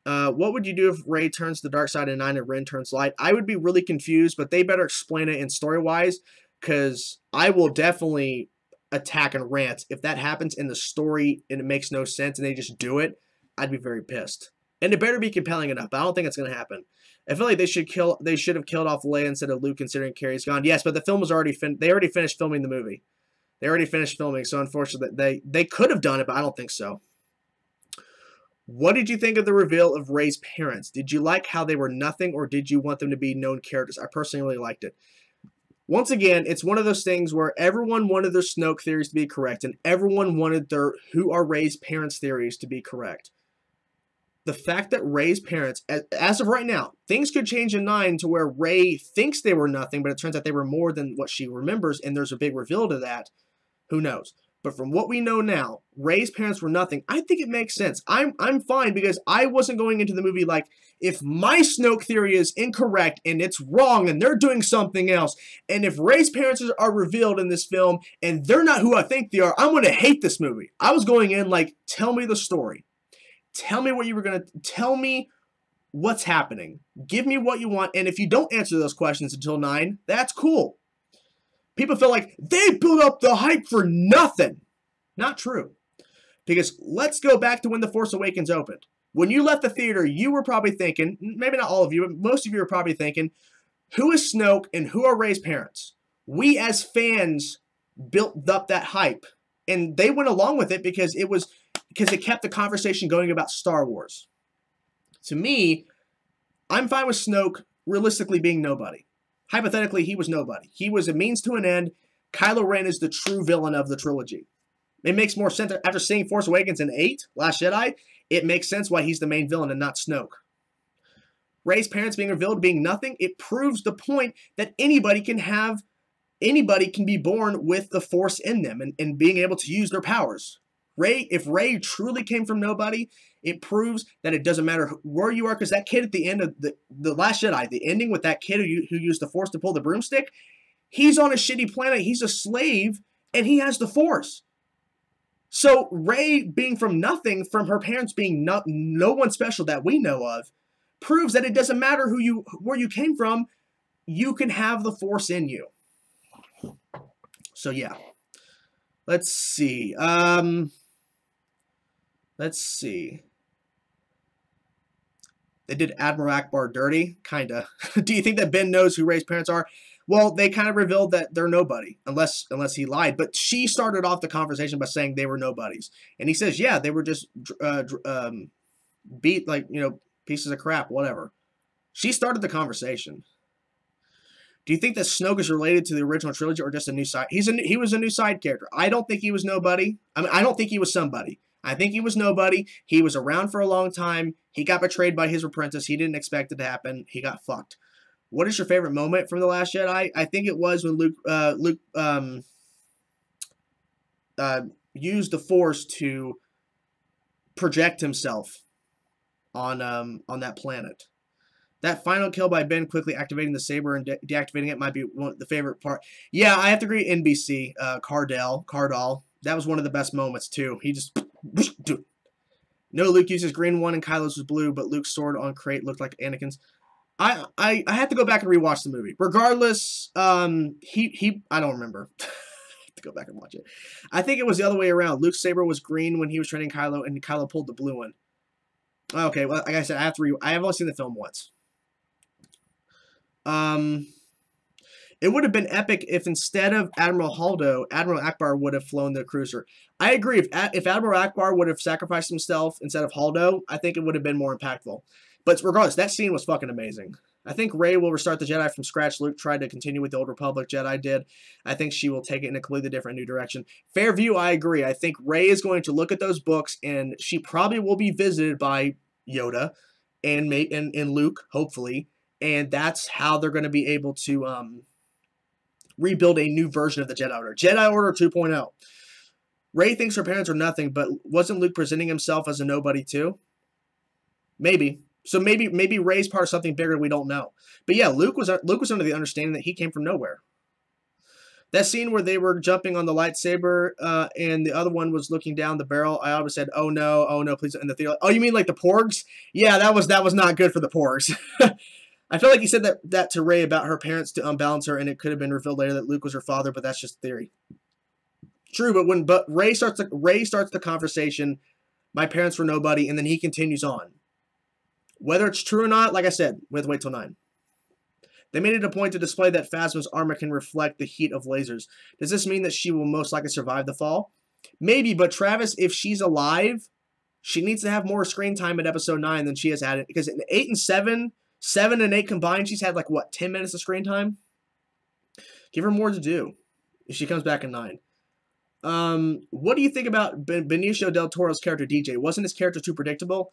What would you do if Rey turns the dark side and 9 and Ren turns light? I would be really confused, but they better explain it in story-wise, because I will definitely attack and rant. If that happens in the story and it makes no sense and they just do it, I'd be very pissed. And it better be compelling enough, but I don't think it's going to happen. I feel like they should have killed off Leia instead of Luke, considering Carrie's gone. Yes, but the film was already they already finished filming the movie. They already finished filming, so unfortunately they could have done it, but I don't think so. What did you think of the reveal of Rey's parents? Did you like how they were nothing, or did you want them to be known characters? I personally really liked it. Once again, it's one of those things where everyone wanted their Snoke theories to be correct, and everyone wanted their who are Rey's parents theories to be correct. The fact that Rey's parents, as of right now, things could change in 9 to where Rey thinks they were nothing, but it turns out they were more than what she remembers, and there's a big reveal to that. Who knows? But from what we know now, Rey's parents were nothing. I think it makes sense. I'm fine, because I wasn't going into the movie like, if my Snoke theory is incorrect and it's wrong and they're doing something else, and if Rey's parents are revealed in this film and they're not who I think they are, I'm going to hate this movie. I was going in like, tell me the story. Tell me what you were going to... Tell me what's happening. Give me what you want, and if you don't answer those questions until 9, that's cool. People feel like they built up the hype for nothing. Not true. Because let's go back to when The Force Awakens opened. When you left the theater, you were probably thinking, maybe not all of you, but most of you were probably thinking, who is Snoke and who are Rey's parents? We as fans built up that hype. And they went along with it because it kept the conversation going about Star Wars. To me, I'm fine with Snoke realistically being nobody. Hypothetically, he was nobody. He was a means to an end. Kylo Ren is the true villain of the trilogy. It makes more sense after seeing Force Awakens and 8, Last Jedi, it makes sense why he's the main villain and not Snoke. Rey's parents being revealed being nothing, it proves the point that anybody can be born with the Force in them and being able to use their powers. If Rey truly came from nobody, it proves that it doesn't matter where you are, because that kid at the end of the Last Jedi, the ending with that kid who used the Force to pull the broomstick, he's on a shitty planet, he's a slave, and he has the Force. So Rey being from nothing, from her parents being no one special that we know of, proves that it doesn't matter where you came from, you can have the Force in you. So yeah. Let's see. Let's see. They did Admiral Akbar dirty? Kinda. Do you think that Ben knows who Rey's parents are? Well, they kind of revealed that they're nobody, unless he lied. But she started off the conversation by saying they were nobodies. And he says, yeah, they were just beat, like, pieces of crap, whatever. She started the conversation. Do you think that Snoke is related to the original trilogy or just a new side? He was a new side character. I don't think he was nobody. I mean, I don't think he was somebody. I think he was nobody. He was around for a long time. He got betrayed by his apprentice. He didn't expect it to happen. He got fucked. What is your favorite moment from The Last Jedi? I think it was when Luke used the Force to project himself on that planet. That final kill by Ben quickly activating the saber and deactivating it might be the favorite part. Yeah, I have to agree. NBC, Cardall. That was one of the best moments too. He just no, Luke uses green one and Kylo's was blue, but Luke's sword on crate looked like Anakin's. I had to go back and rewatch the movie. Regardless, I don't remember. to go back and watch it. I think it was the other way around. Luke's saber was green when he was training Kylo, and Kylo pulled the blue one. Okay, well, like I said, I have only seen the film once. It would have been epic if instead of Admiral Holdo, Admiral Akbar would have flown the cruiser. I agree. If Admiral Akbar would have sacrificed himself instead of Holdo, I think it would have been more impactful. But regardless, that scene was fucking amazing. I think Rey will restart the Jedi from scratch. Luke tried to continue with the Old Republic. Jedi did. I think she will take it in a completely different new direction. Fairview, I agree. I think Rey is going to look at those books, and she probably will be visited by Yoda and Luke, hopefully. And that's how they're going to be able to rebuild a new version of the Jedi Order. Jedi Order 2.0. Rey thinks her parents are nothing, but wasn't Luke presenting himself as a nobody too? Maybe. So maybe Rey's part of something bigger we don't know. But yeah, Luke was under the understanding that he came from nowhere. That scene where they were jumping on the lightsaber and the other one was looking down the barrel, I always said, oh no, please. And the theater, oh, you mean like the Porgs? Yeah, that was not good for the Porgs. I feel like he said that to Rey about her parents to unbalance her, and it could have been revealed later that Luke was her father, but that's just theory. True, but Rey starts the conversation, my parents were nobody, and then he continues on. Whether it's true or not, like I said, we have to wait till 9. They made it a point to display that Phasma's armor can reflect the heat of lasers. Does this mean that she will most likely survive the fall? Maybe, but Travis, if she's alive, she needs to have more screen time at episode 9 than she has had it. Because in 8 and 7 and 8 combined, she's had like, what, 10 minutes of screen time? Give her more to do if she comes back in 9. What do you think about Benicio del Toro's character, DJ? Wasn't his character too predictable?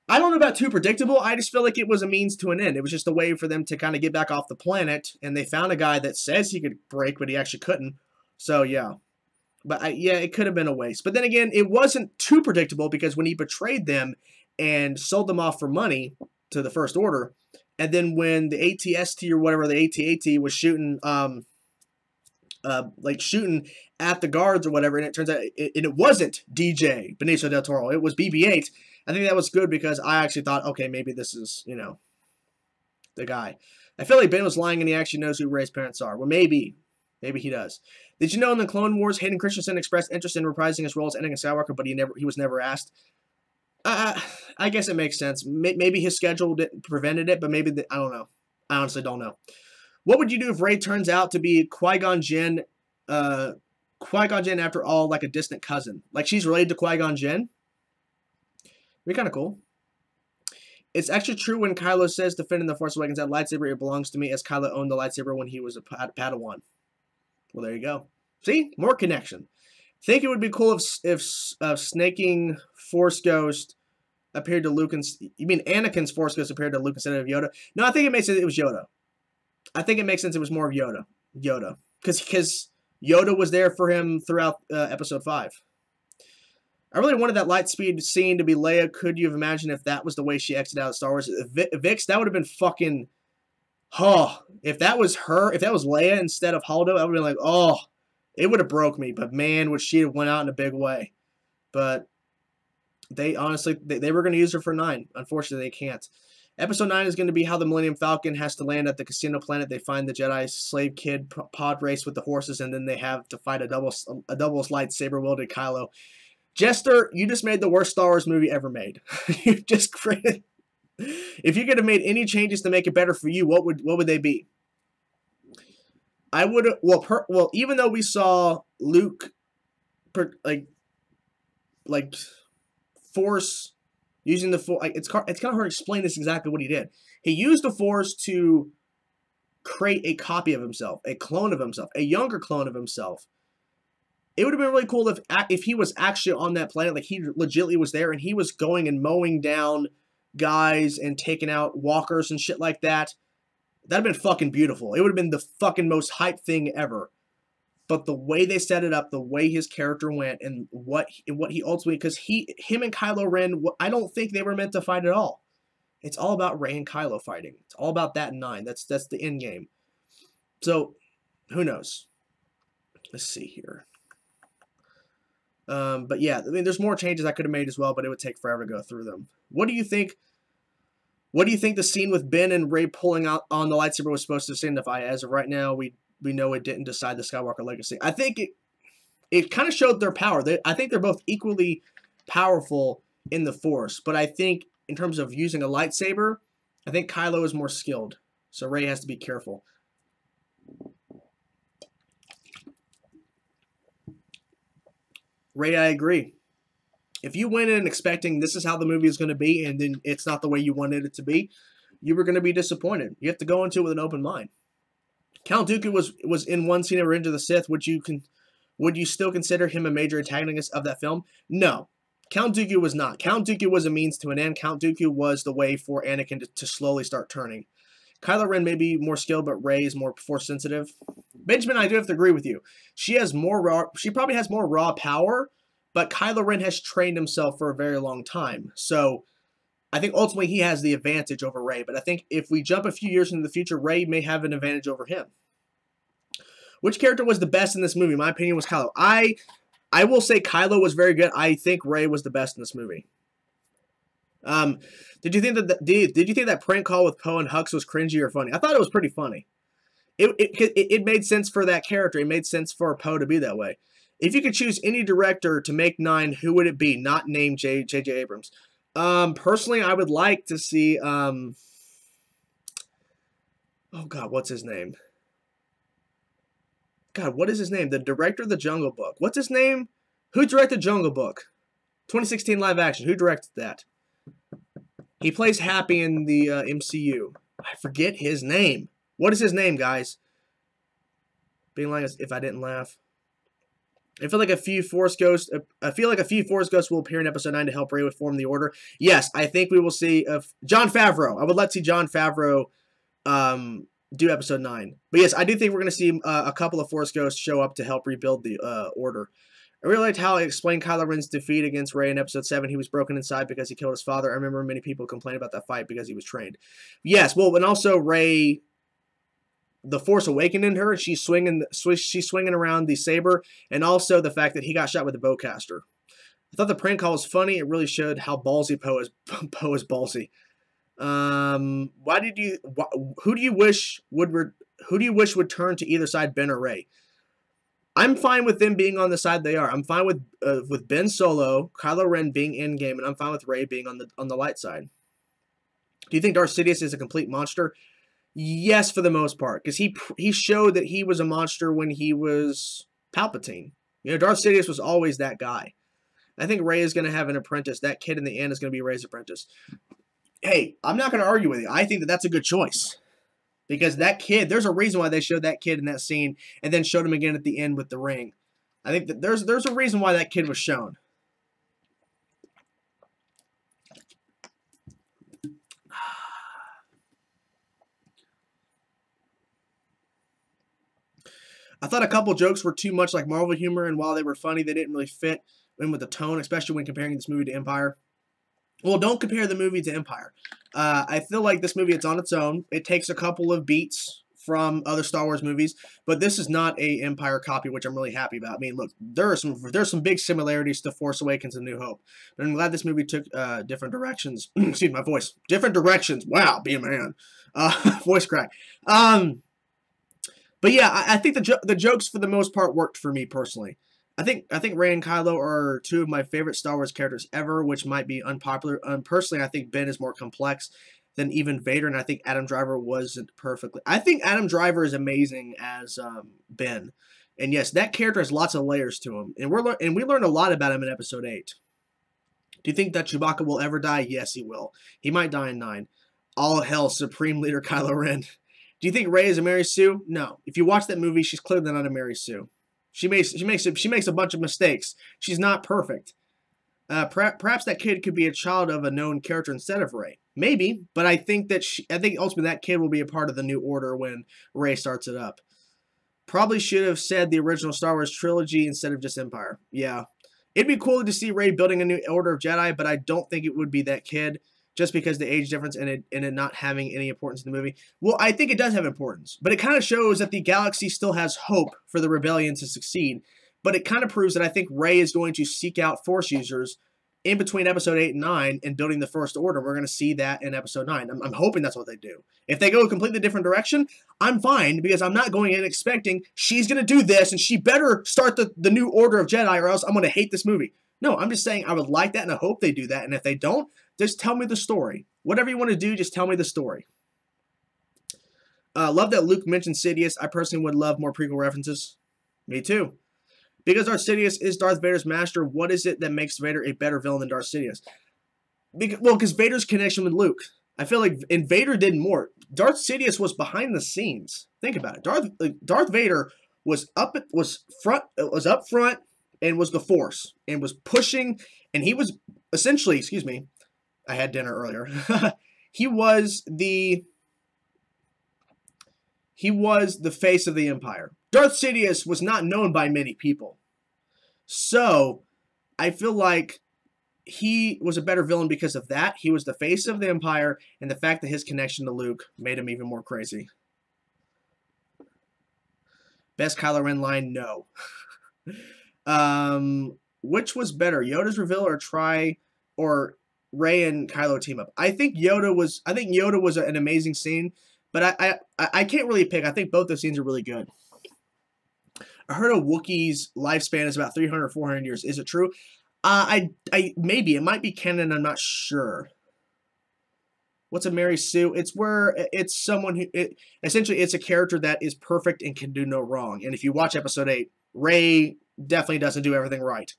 I don't know about too predictable. I just feel like it was a means to an end. It was just a way for them to kind of get back off the planet, and they found a guy that says he could break, but he actually couldn't. So, yeah. But, yeah, it could have been a waste. But then again, it wasn't too predictable because when he betrayed them and sold them off for money to the First Order, and then when the ATST or whatever, the AT-AT was shooting, shooting at the guards or whatever, and it turns out it wasn't DJ, Benicio del Toro. It was BB-8. I think that was good because I actually thought, okay, maybe this is, the guy. I feel like Ben was lying and he actually knows who Rey's parents are. Well, maybe. Maybe he does. Did you know in the Clone Wars, Hayden Christensen expressed interest in reprising his role as Anakin Skywalker, but he was never asked? I guess it makes sense. Maybe his schedule prevented it, but maybe, I don't know. I honestly don't know. What would you do if Rey turns out to be Qui-Gon Jinn after all, like a distant cousin? Like she's related to Qui-Gon Jinn? It'd be kind of cool. It's actually true when Kylo says to Finn in The Force Awakens that lightsaber, it belongs to me, as Kylo owned the lightsaber when he was a Padawan. Well, there you go. See? More connection. Think it would be cool if snaking Force Ghost appeared to Luke and... You mean Anakin's Force Ghost appeared to Luke instead of Yoda? No, I think it makes sense it was Yoda. I think it makes sense it was more of Yoda. Because Yoda was there for him throughout Episode 5. I really wanted that light speed scene to be Leia. Could you have imagined if that was the way she exited out of Star Wars? Vix, that would have been fucking... Oh, if that was her, if that was Leia instead of Holdo, I would have been like, oh, it would have broke me. But man, would she have went out in a big way. But they honestly, they were going to use her for 9. Unfortunately, they can't. Episode 9 is going to be how the Millennium Falcon has to land at the casino planet. They find the Jedi slave kid pod race with the horses, and then they have to fight a double lightsaber-wielded Kylo. Jester, you just made the worst Star Wars movie ever made. You just created... If you could have made any changes to make it better for you, what would they be? I would have... Well, even though we saw Luke, Force... Using the Force... It's kind of hard to explain this exactly what he did. He used the Force to create a copy of himself, a clone of himself, a younger clone of himself. It would have been really cool if he was actually on that planet, like he legitimately was there, and he was going and mowing down guys and taking out walkers and shit like that. That'd have been fucking beautiful. It would have been the fucking most hype thing ever. But the way they set it up, the way his character went, and what he ultimately, because him and Kylo Ren, I don't think they were meant to fight at all. It's all about Rey and Kylo fighting. It's all about that in 9. That's the end game. So, who knows? Let's see here. But yeah, I mean, there's more changes I could have made as well, but it would take forever to go through them. What do you think? What do you think the scene with Ben and Rey pulling out on the lightsaber was supposed to signify? As of right now, we know it didn't decide the Skywalker legacy. I think it kind of showed their power. I think they're both equally powerful in the Force, but I think in terms of using a lightsaber, I think Kylo is more skilled. So Rey has to be careful. Rey, I agree. If you went in expecting this is how the movie is going to be and then it's not the way you wanted it to be, you were going to be disappointed. You have to go into it with an open mind. Count Dooku was in one scene of Revenge of the Sith. Would you still consider him a major antagonist of that film? No. Count Dooku was not. Count Dooku was a means to an end. Count Dooku was the way for Anakin to slowly start turning. Kylo Ren may be more skilled, but Rey is more force sensitive. Benjamin, I do have to agree with you. She probably has more raw power, but Kylo Ren has trained himself for a very long time. So I think ultimately he has the advantage over Rey. But I think if we jump a few years into the future, Rey may have an advantage over him. Which character was the best in this movie? My opinion was Kylo. I will say Kylo was very good. I think Rey was the best in this movie. Did you think that prank call with Poe and Hux was cringy or funny? I thought it was pretty funny. It made sense for that character. It made sense for Poe to be that way. If you could choose any director to make 9, who would it be? Not named J.J. Abrams. Personally, I would like to see, oh God, what's his name? God, what is his name? The director of The Jungle Book. What's his name? Who directed Jungle Book? 2016 live action. Who directed that? He plays Happy in the MCU. I forget his name. What is his name, guys? Being like if I didn't laugh. I feel like a few Force Ghosts will appear in Episode 9 to help Rey reform the Order. Yes, I think we will see Jon Favreau. I would like to see Jon Favreau do Episode 9. But yes, I do think we're going to see a couple of Force Ghosts show up to help rebuild the Order. I really liked how it explained Kylo Ren's defeat against Rey in Episode 7. He was broken inside because he killed his father. I remember many people complained about that fight because he was trained. Yes, well, and also Rey, the Force awakened in her. She's swinging around the saber, and also the fact that he got shot with a bowcaster. I thought the prank call was funny. It really showed how ballsy Poe is. Poe is ballsy. Who do you wish would turn to either side, Ben or Rey? I'm fine with them being on the side they are. I'm fine with Ben Solo, Kylo Ren being in game, and I'm fine with Rey being on the light side. Do you think Darth Sidious is a complete monster? Yes, for the most part, because he showed that he was a monster when he was Palpatine. You know, Darth Sidious was always that guy. I think Rey is going to have an apprentice. That kid in the end is going to be Rey's apprentice. Hey, I'm not going to argue with you. I think that that's a good choice. Because that kid, there's a reason why they showed that kid in that scene and then showed him again at the end with the ring. I think that there's a reason why that kid was shown. I thought a couple jokes were too much like Marvel humor, and while they were funny, they didn't really fit in with the tone, especially when comparing this movie to Empire. Well, don't compare the movie to Empire. I feel like this movie, it's on its own. It takes a couple of beats from other Star Wars movies, but this is not a Empire copy, which I'm really happy about. I mean, look, there's some big similarities to Force Awakens and New Hope, but I'm glad this movie took different directions. Excuse my voice. Different directions. Wow, be a man. Voice crack. But yeah, I think the jokes for the most part worked for me personally. I think Rey and Kylo are two of my favorite Star Wars characters ever, which might be unpopular. Personally, I think Ben is more complex than even Vader, and I think Adam Driver wasn't perfectly. I think Adam Driver is amazing as Ben, and yes, that character has lots of layers to him, and we learned a lot about him in Episode 8. Do you think that Chewbacca will ever die? Yes, he will. He might die in 9. All hell, Supreme Leader Kylo Ren. Do you think Rey is a Mary Sue? No. If you watch that movie, she's clearly not a Mary Sue. She makes a bunch of mistakes. She's not perfect. Perhaps that kid could be a child of a known character instead of Rey. Maybe, but I think ultimately that kid will be a part of the New Order when Rey starts it up. Probably should have said the original Star Wars trilogy instead of just Empire. Yeah. It'd be cool to see Rey building a new Order of Jedi, but I don't think it would be that kid. Just because the age difference and it not having any importance in the movie. Well, I think it does have importance. But it kind of shows that the galaxy still has hope for the rebellion to succeed. But it kind of proves that I think Rey is going to seek out Force users in between episode 8 and 9 and building the First Order. We're going to see that in episode 9. I'm hoping that's what they do. If they go a completely different direction, I'm fine, because I'm not going in expecting she's going to do this and she better start the new Order of Jedi or else I'm going to hate this movie. No, I'm just saying I would like that and I hope they do that. And if they don't, just tell me the story. Whatever you want to do, just tell me the story. Love that Luke mentioned Sidious. I personally would love more prequel references. Me too. Because Darth Sidious is Darth Vader's master, what is it that makes Vader a better villain than Darth Sidious? Because Vader's connection with Luke. I feel like Vader did more. Darth Sidious was behind the scenes. Think about it. Darth Vader was up front and was the Force and was pushing, and he was essentially, excuse me, I had dinner earlier. He was the face of the Empire. Darth Sidious was not known by many people. So, I feel like he was a better villain because of that. He was the face of the Empire, and the fact that his connection to Luke made him even more crazy. Best Kylo Ren line? No. Which was better, Yoda's reveal or Rey and Kylo team up? I think Yoda was an amazing scene, but I can't really pick. I think both those scenes are really good. I heard a Wookiee's lifespan is about 300 or 400 years. Is it true? Maybe. It might be canon. I'm not sure. What's a Mary Sue? It's someone who, essentially, it's a character that is perfect and can do no wrong. And if you watch episode 8, Rey definitely doesn't do everything right.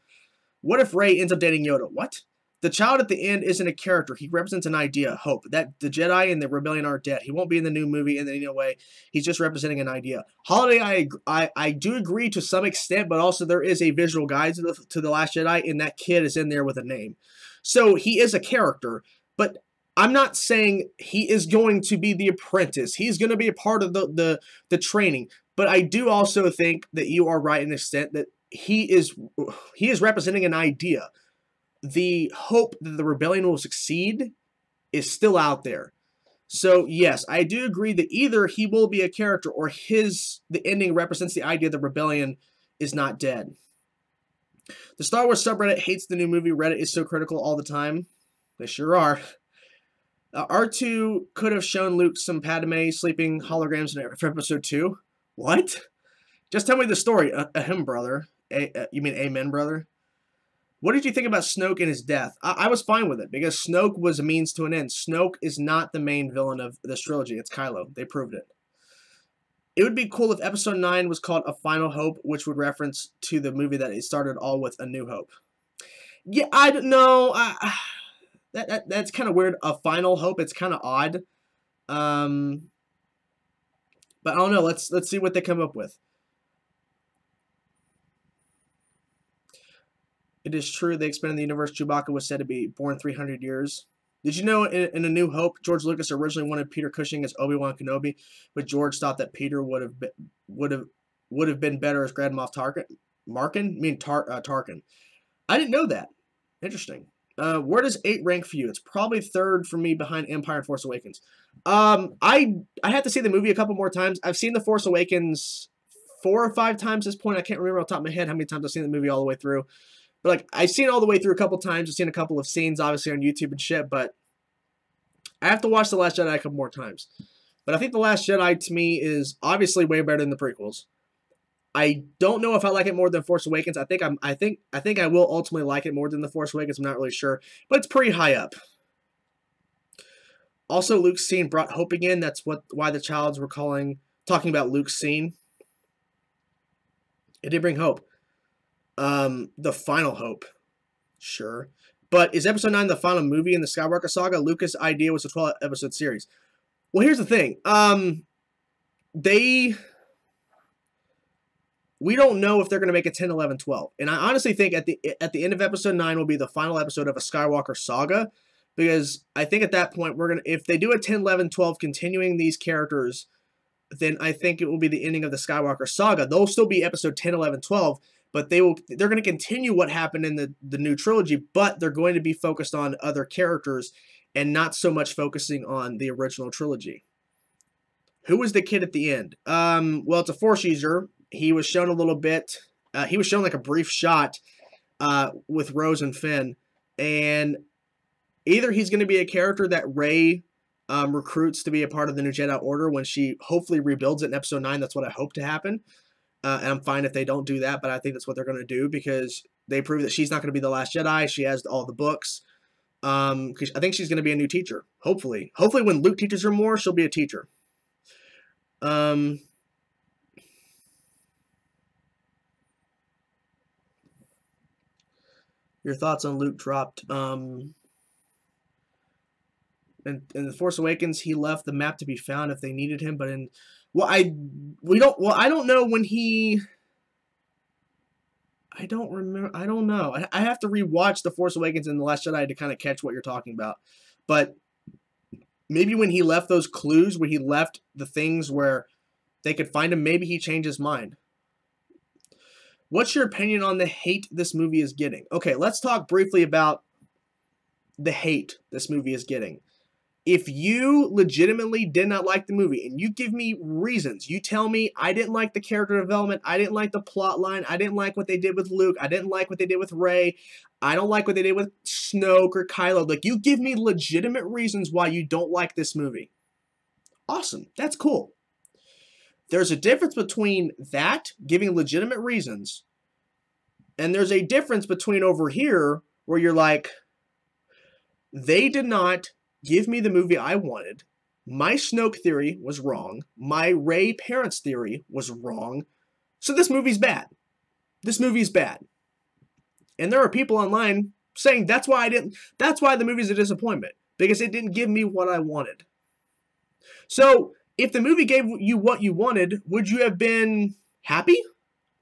What if Rey ends up dating Yoda? What? The child at the end isn't a character. He represents an idea, hope. That the Jedi and the Rebellion are dead. He won't be in the new movie in any way. He's just representing an idea. Holiday, I do agree to some extent, but also there is a visual guide to the Last Jedi, and that kid is in there with a name. So he is a character, but I'm not saying he is going to be the apprentice. He's going to be a part of the training. But I do also think that you are right in the extent that he is representing an idea. The hope that the rebellion will succeed is still out there. So, yes, I do agree that either he will be a character or the ending represents the idea the rebellion is not dead. The Star Wars subreddit hates the new movie. Reddit is so critical all the time. They sure are. R2 could have shown Luke some Padme sleeping holograms for episode 2. What? Just tell me the story. Ahem, brother. You mean amen, brother? What did you think about Snoke and his death? I was fine with it, because Snoke was a means to an end. Snoke is not the main villain of this trilogy. It's Kylo. They proved it. It would be cool if Episode 9 was called A Final Hope, which would reference to the movie that it started all with, A New Hope. Yeah, I don't know. That's kind of weird. A Final Hope. It's kind of odd. But I don't know. Let's see what they come up with. It is true they expanded the universe. Chewbacca was said to be born 300 years. Did you know in A New Hope, George Lucas originally wanted Peter Cushing as Obi-Wan Kenobi, but George thought that Peter would have been better as Grand Moff Tarkin. Tarkin. I didn't know that. Interesting. Where does 8 rank for you? It's probably 3rd for me behind Empire and Force Awakens. I have to see the movie a couple more times. I've seen The Force Awakens 4 or 5 times at this point. I can't remember off the top of my head how many times I've seen the movie all the way through. But like, I've seen it all the way through a couple times. I've seen a couple of scenes, obviously, on YouTube and shit. But I have to watch The Last Jedi a couple more times. But I think The Last Jedi, to me, is obviously way better than the prequels. I don't know if I like it more than Force Awakens. I think I will ultimately like it more than The Force Awakens. I'm not really sure. But it's pretty high up. Also, Luke's scene brought hope again. That's why the childs were talking about Luke's scene. It did bring hope. The final hope. Sure. But is Episode 9 the final movie in the Skywalker saga? Lucas' idea was a 12-episode series. Well, here's the thing. We don't know if they're going to make a 10, 11, 12. And I honestly think at the end of Episode 9 will be the final episode of a Skywalker saga. Because I think at that point, if they do a 10, 11, 12 continuing these characters, then I think it will be the ending of the Skywalker saga. They'll still be Episode 10, 11, 12. But they're going to continue what happened in the new trilogy, but they're going to be focused on other characters and not so much focusing on the original trilogy. Who was the kid at the end? Well, it's a Force user. He was shown a little bit. He was shown like a brief shot with Rose and Finn. And either he's going to be a character that Rey recruits to be a part of the New Jedi Order when she hopefully rebuilds it in Episode 9. That's what I hope to happen. And I'm fine if they don't do that, but I think that's what they're going to do because they prove that she's not going to be the last Jedi. She has all the books. I think she's going to be a new teacher. Hopefully when Luke teaches her more, she'll be a teacher. Your thoughts on Luke dropped. In The Force Awakens, he left the map to be found if they needed him, but I don't know when he. I don't remember. I don't know. I have to rewatch The Force Awakens and The Last Jedi to kind of catch what you're talking about. But maybe when he left those clues, when he left the things where they could find him, maybe he changed his mind. What's your opinion on the hate this movie is getting? Okay, let's talk briefly about the hate this movie is getting. If you legitimately did not like the movie and you give me reasons, you tell me I didn't like the character development, I didn't like the plot line, I didn't like what they did with Luke, I didn't like what they did with Rey, I don't like what they did with Snoke or Kylo. Like, you give me legitimate reasons why you don't like this movie. Awesome. That's cool. There's a difference between that, giving legitimate reasons, and there's a difference between over here where you're like, they did not give me the movie I wanted. My Snoke theory was wrong. My Rey parents theory was wrong. So this movie's bad. This movie's bad. And there are people online saying that's why the movie's a disappointment. Because it didn't give me what I wanted. So if the movie gave you what you wanted, would you have been happy?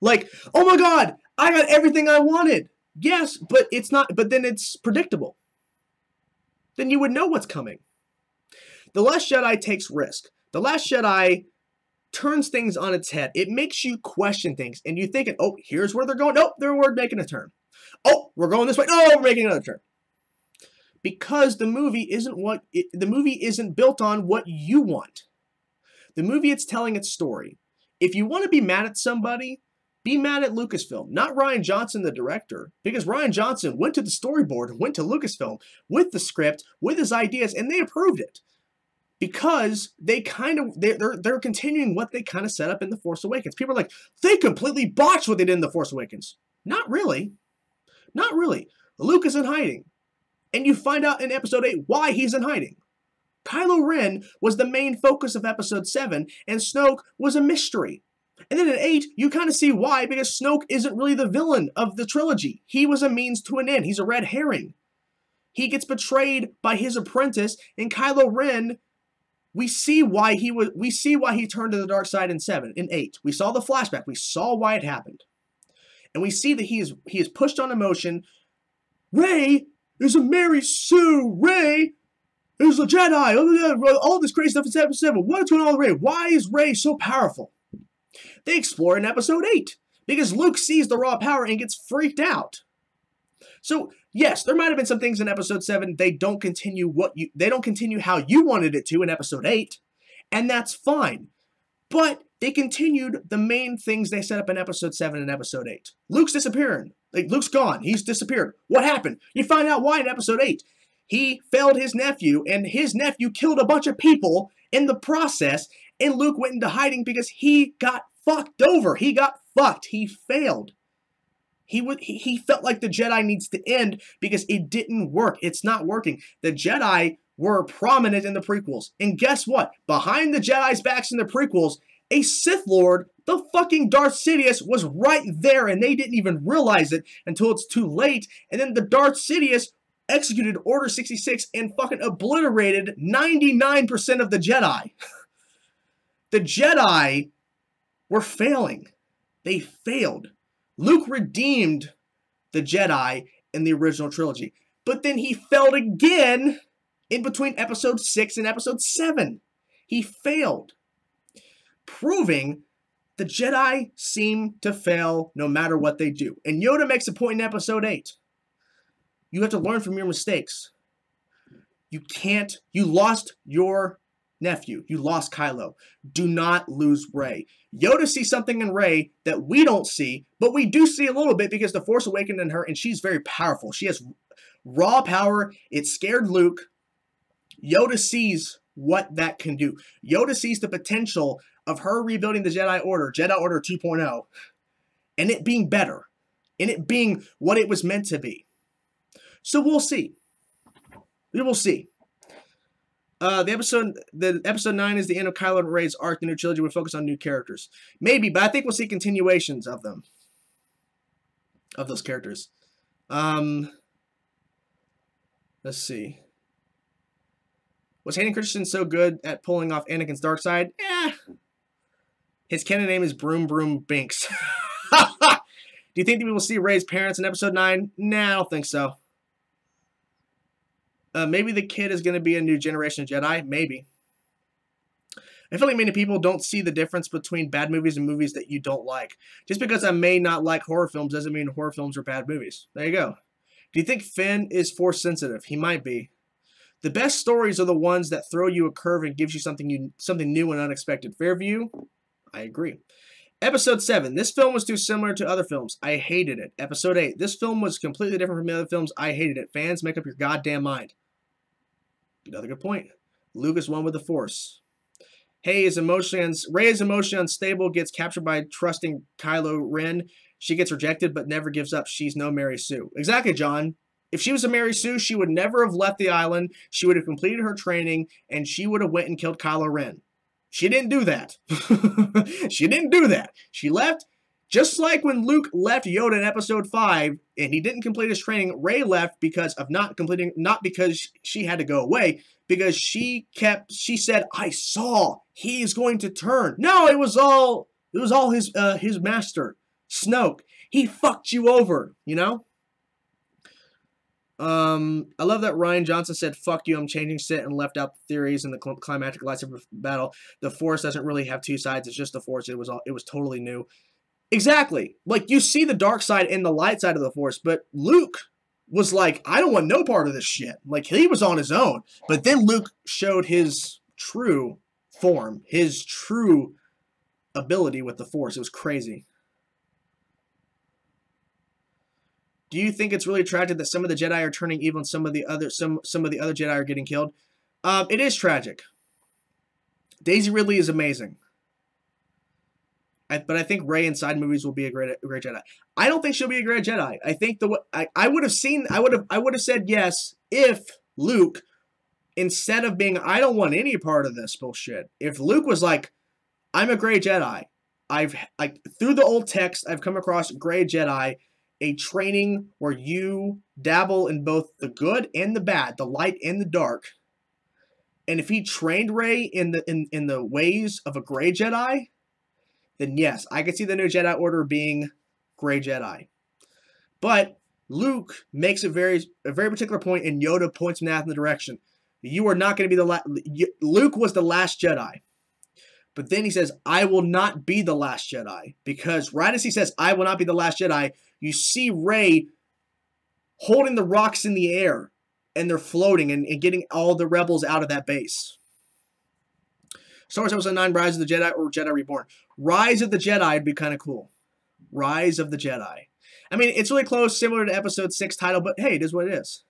Like, oh my God, I got everything I wanted. Yes, but it's not, but then it's predictable. Then you would know what's coming. The Last Jedi takes risk. The Last Jedi turns things on its head. It makes you question things, and you thinking, oh, here's where they're going. Nope, we're making a turn. Oh, we're going this way. No, we're making another turn. Because the movie isn't built on what you want. The movie, it's telling its story. If you want to be mad at somebody, be mad at Lucasfilm, not Rian Johnson, the director, because Rian Johnson went to the storyboard, went to Lucasfilm with the script, with his ideas, and they approved it. Because they're continuing what they kind of set up in The Force Awakens. People are like, they completely botched what they did in The Force Awakens. Not really. Not really. Luke is in hiding. And you find out in Episode 8 why he's in hiding. Kylo Ren was the main focus of Episode 7, and Snoke was a mystery. And then in 8, you kind of see why, because Snoke isn't really the villain of the trilogy. He was a means to an end. He's a red herring. He gets betrayed by his apprentice, and Kylo Ren, we see why he turned to the dark side in 8. We saw the flashback. We saw why it happened. And we see that he is pushed on emotion. Rey is a Mary Sue. Rey is a Jedi. All this crazy stuff in Episode 7. What's going on with Rey? Why is Rey so powerful? They explore in Episode 8 because Luke sees the raw power and gets freaked out. So yes, there might have been some things in Episode 7 they don't continue how you wanted it to in Episode 8, and that's fine. But they continued the main things they set up in Episode 7 and Episode 8. Luke's disappearing. Like, Luke's gone. He's disappeared. What happened? You find out why in Episode 8. He failed his nephew, and his nephew killed a bunch of people in the process, and Luke went into hiding because he got fucked over. He got fucked. He failed. He felt like the Jedi needs to end because it didn't work. It's not working. The Jedi were prominent in the prequels. And guess what? Behind the Jedi's backs in the prequels, a Sith Lord, the fucking Darth Sidious, was right there, and they didn't even realize it until it's too late. And then the Darth Sidious executed Order 66 and fucking obliterated 99% of the Jedi. The Jedi were failing. They failed. Luke redeemed the Jedi in the original trilogy. But then he failed again in between Episode 6 and Episode 7. He failed. Proving the Jedi seem to fail no matter what they do. And Yoda makes a point in Episode 8. You have to learn from your mistakes. You lost your nephew. You lost Kylo. Do not lose Rey. Yoda sees something in Rey that we don't see, but we do see a little bit because the Force awakened in her, and she's very powerful. She has Raw power. It scared Luke. Yoda sees what that can do. Yoda sees the potential of her rebuilding the Jedi Order 2.0, and it being better, and it being what it was meant to be. So we'll see. We will see. The episode 9 is the end of Kylo and Rey's arc. The new trilogy will focus on new characters. Maybe, but I think we'll see continuations of them. Of those characters. Let's see. Was Hayden Christensen so good at pulling off Anakin's dark side? His canon name is Broom Broom Binks. Do you think that we will see Rey's parents in episode 9? Nah, I don't think so. Maybe the kid is going to be a new generation of Jedi. Maybe. I feel like many people don't see the difference between bad movies and movies that you don't like. Just because I may not like horror films doesn't mean horror films are bad movies. There you go. Do you think Finn is force sensitive? He might be. The best stories are the ones that throw you a curve and gives you something new and unexpected. Fairview? I agree. Episode 7. This film was too similar to other films. I hated it. Episode 8. This film was completely different from the other films. I hated it. Fans, make up your goddamn mind. Another good point. Luke is one with the Force. Rey is emotionally unstable, gets captured by trusting Kylo Ren. She gets rejected but never gives up. She's no Mary Sue. Exactly, John. If she was a Mary Sue, she would never have left the island. She would have completed her training, and she would have went and killed Kylo Ren. She didn't do that. She didn't do that. She left, just like when Luke left Yoda in episode 5, and he didn't complete his training. Rey left because of not because she had to go away, because she said, I saw he is going to turn. No, it was all his master, Snoke. He fucked you over, you know? I love that Rian Johnson said, fuck you, I'm changing Sith, and left out the theories in the climactic lightsaber battle. The Force doesn't really have two sides. It's just the Force. It was totally new. Exactly. Like, you see the dark side and the light side of the Force, but Luke was like, I don't want no part of this shit. Like, he was on his own. But then Luke showed his true form, his true ability with the Force. It was crazy. Do you think it's really tragic that some of the Jedi are turning evil and some of the other Jedi are getting killed? It is tragic. Daisy Ridley is amazing. But I think Rey in side movies will be a great Jedi. I don't think she'll be a great Jedi. I think I would have said yes if Luke, instead of being, I don't want any part of this bullshit. If Luke was like, I'm a great Jedi. Through the old text, I've come across great Jedi. A training where you dabble in both the good and the bad, the light and the dark. And if he trained Rey in the ways of a gray Jedi, then yes, I could see the new Jedi Order being gray Jedi. But Luke makes a very particular point, and Yoda points Nath in the direction. You are not going to be the last. Luke was the last Jedi. But then he says, I will not be the last Jedi. Because right as he says, I will not be the last Jedi, you see Rey holding the rocks in the air. And they're floating and getting all the rebels out of that base. Star Wars Episode 9, Rise of the Jedi or Jedi Reborn. Rise of the Jedi would be kind of cool. Rise of the Jedi. I mean, it's really close, similar to Episode 6 title, but hey, it is what it is.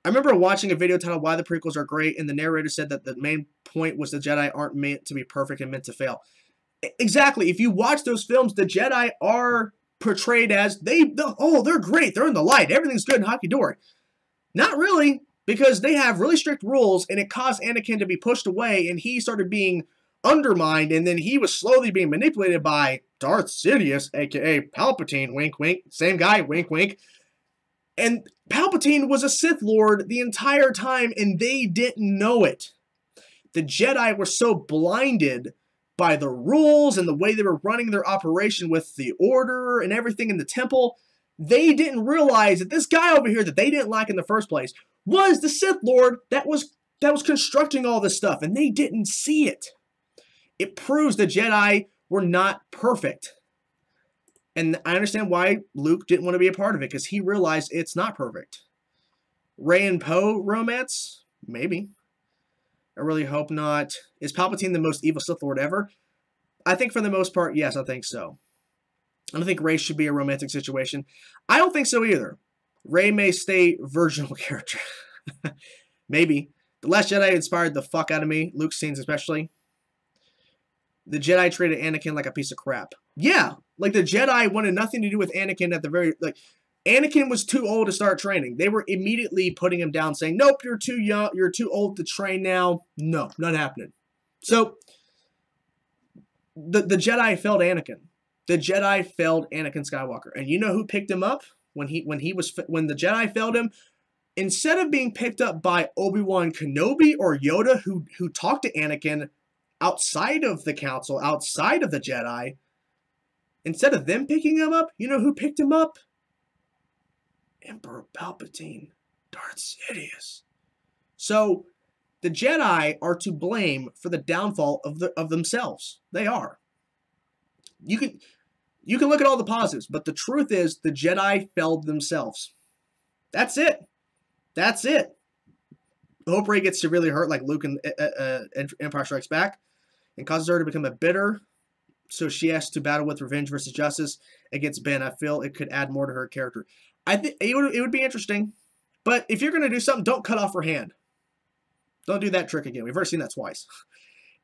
I remember watching a video titled Why the Prequels Are Great, and the narrator said that the main point was the Jedi aren't meant to be perfect and meant to fail. Exactly. If you watch those films, the Jedi are portrayed as, they're great, they're in the light, everything's good and hunky-dory. Not really, because they have really strict rules, and it caused Anakin to be pushed away, and he started being undermined, and then he was slowly being manipulated by Darth Sidious, a.k.a. Palpatine, wink, wink, same guy, wink, wink. And Palpatine was a Sith Lord the entire time, and they didn't know it. The Jedi were so blinded by the rules and the way they were running their operation with the Order and everything in the temple, they didn't realize that this guy over here that they didn't like in the first place was the Sith Lord that was constructing all this stuff, and they didn't see it. It proves the Jedi were not perfect. And I understand why Luke didn't want to be a part of it, because he realized it's not perfect. Rey and Poe romance? Maybe. I really hope not. Is Palpatine the most evil Sith Lord ever? I think for the most part, yes, I think so. I don't think Rey should be a romantic situation. I don't think so either. Rey may stay virginal character. Maybe. The Last Jedi inspired the fuck out of me. Luke's scenes especially. The Jedi treated Anakin like a piece of crap. Yeah, like the Jedi wanted nothing to do with Anakin at the very, like, Anakin was too old to start training. They were immediately putting him down, saying, nope, you're too young, you're too old to train now. No, not happening. So, the Jedi failed Anakin. The Jedi failed Anakin Skywalker. And you know who picked him up when the Jedi failed him? Instead of being picked up by Obi-Wan Kenobi or Yoda, who talked to Anakin outside of the council, outside of the Jedi, instead of them picking him up, you know who picked him up? Emperor Palpatine, Darth Sidious. So the Jedi are to blame for the downfall of themselves. They are. You can look at all the positives, but the truth is the Jedi failed themselves. That's it. That's it. I hope Rey gets severely hurt like Luke in Empire Strikes Back and causes her to become a bitter, so she has to battle with revenge versus justice against Ben. I feel it could add more to her character. I think it would be interesting, but if you're going to do something, don't cut off her hand. Don't do that trick again. We've already seen that twice.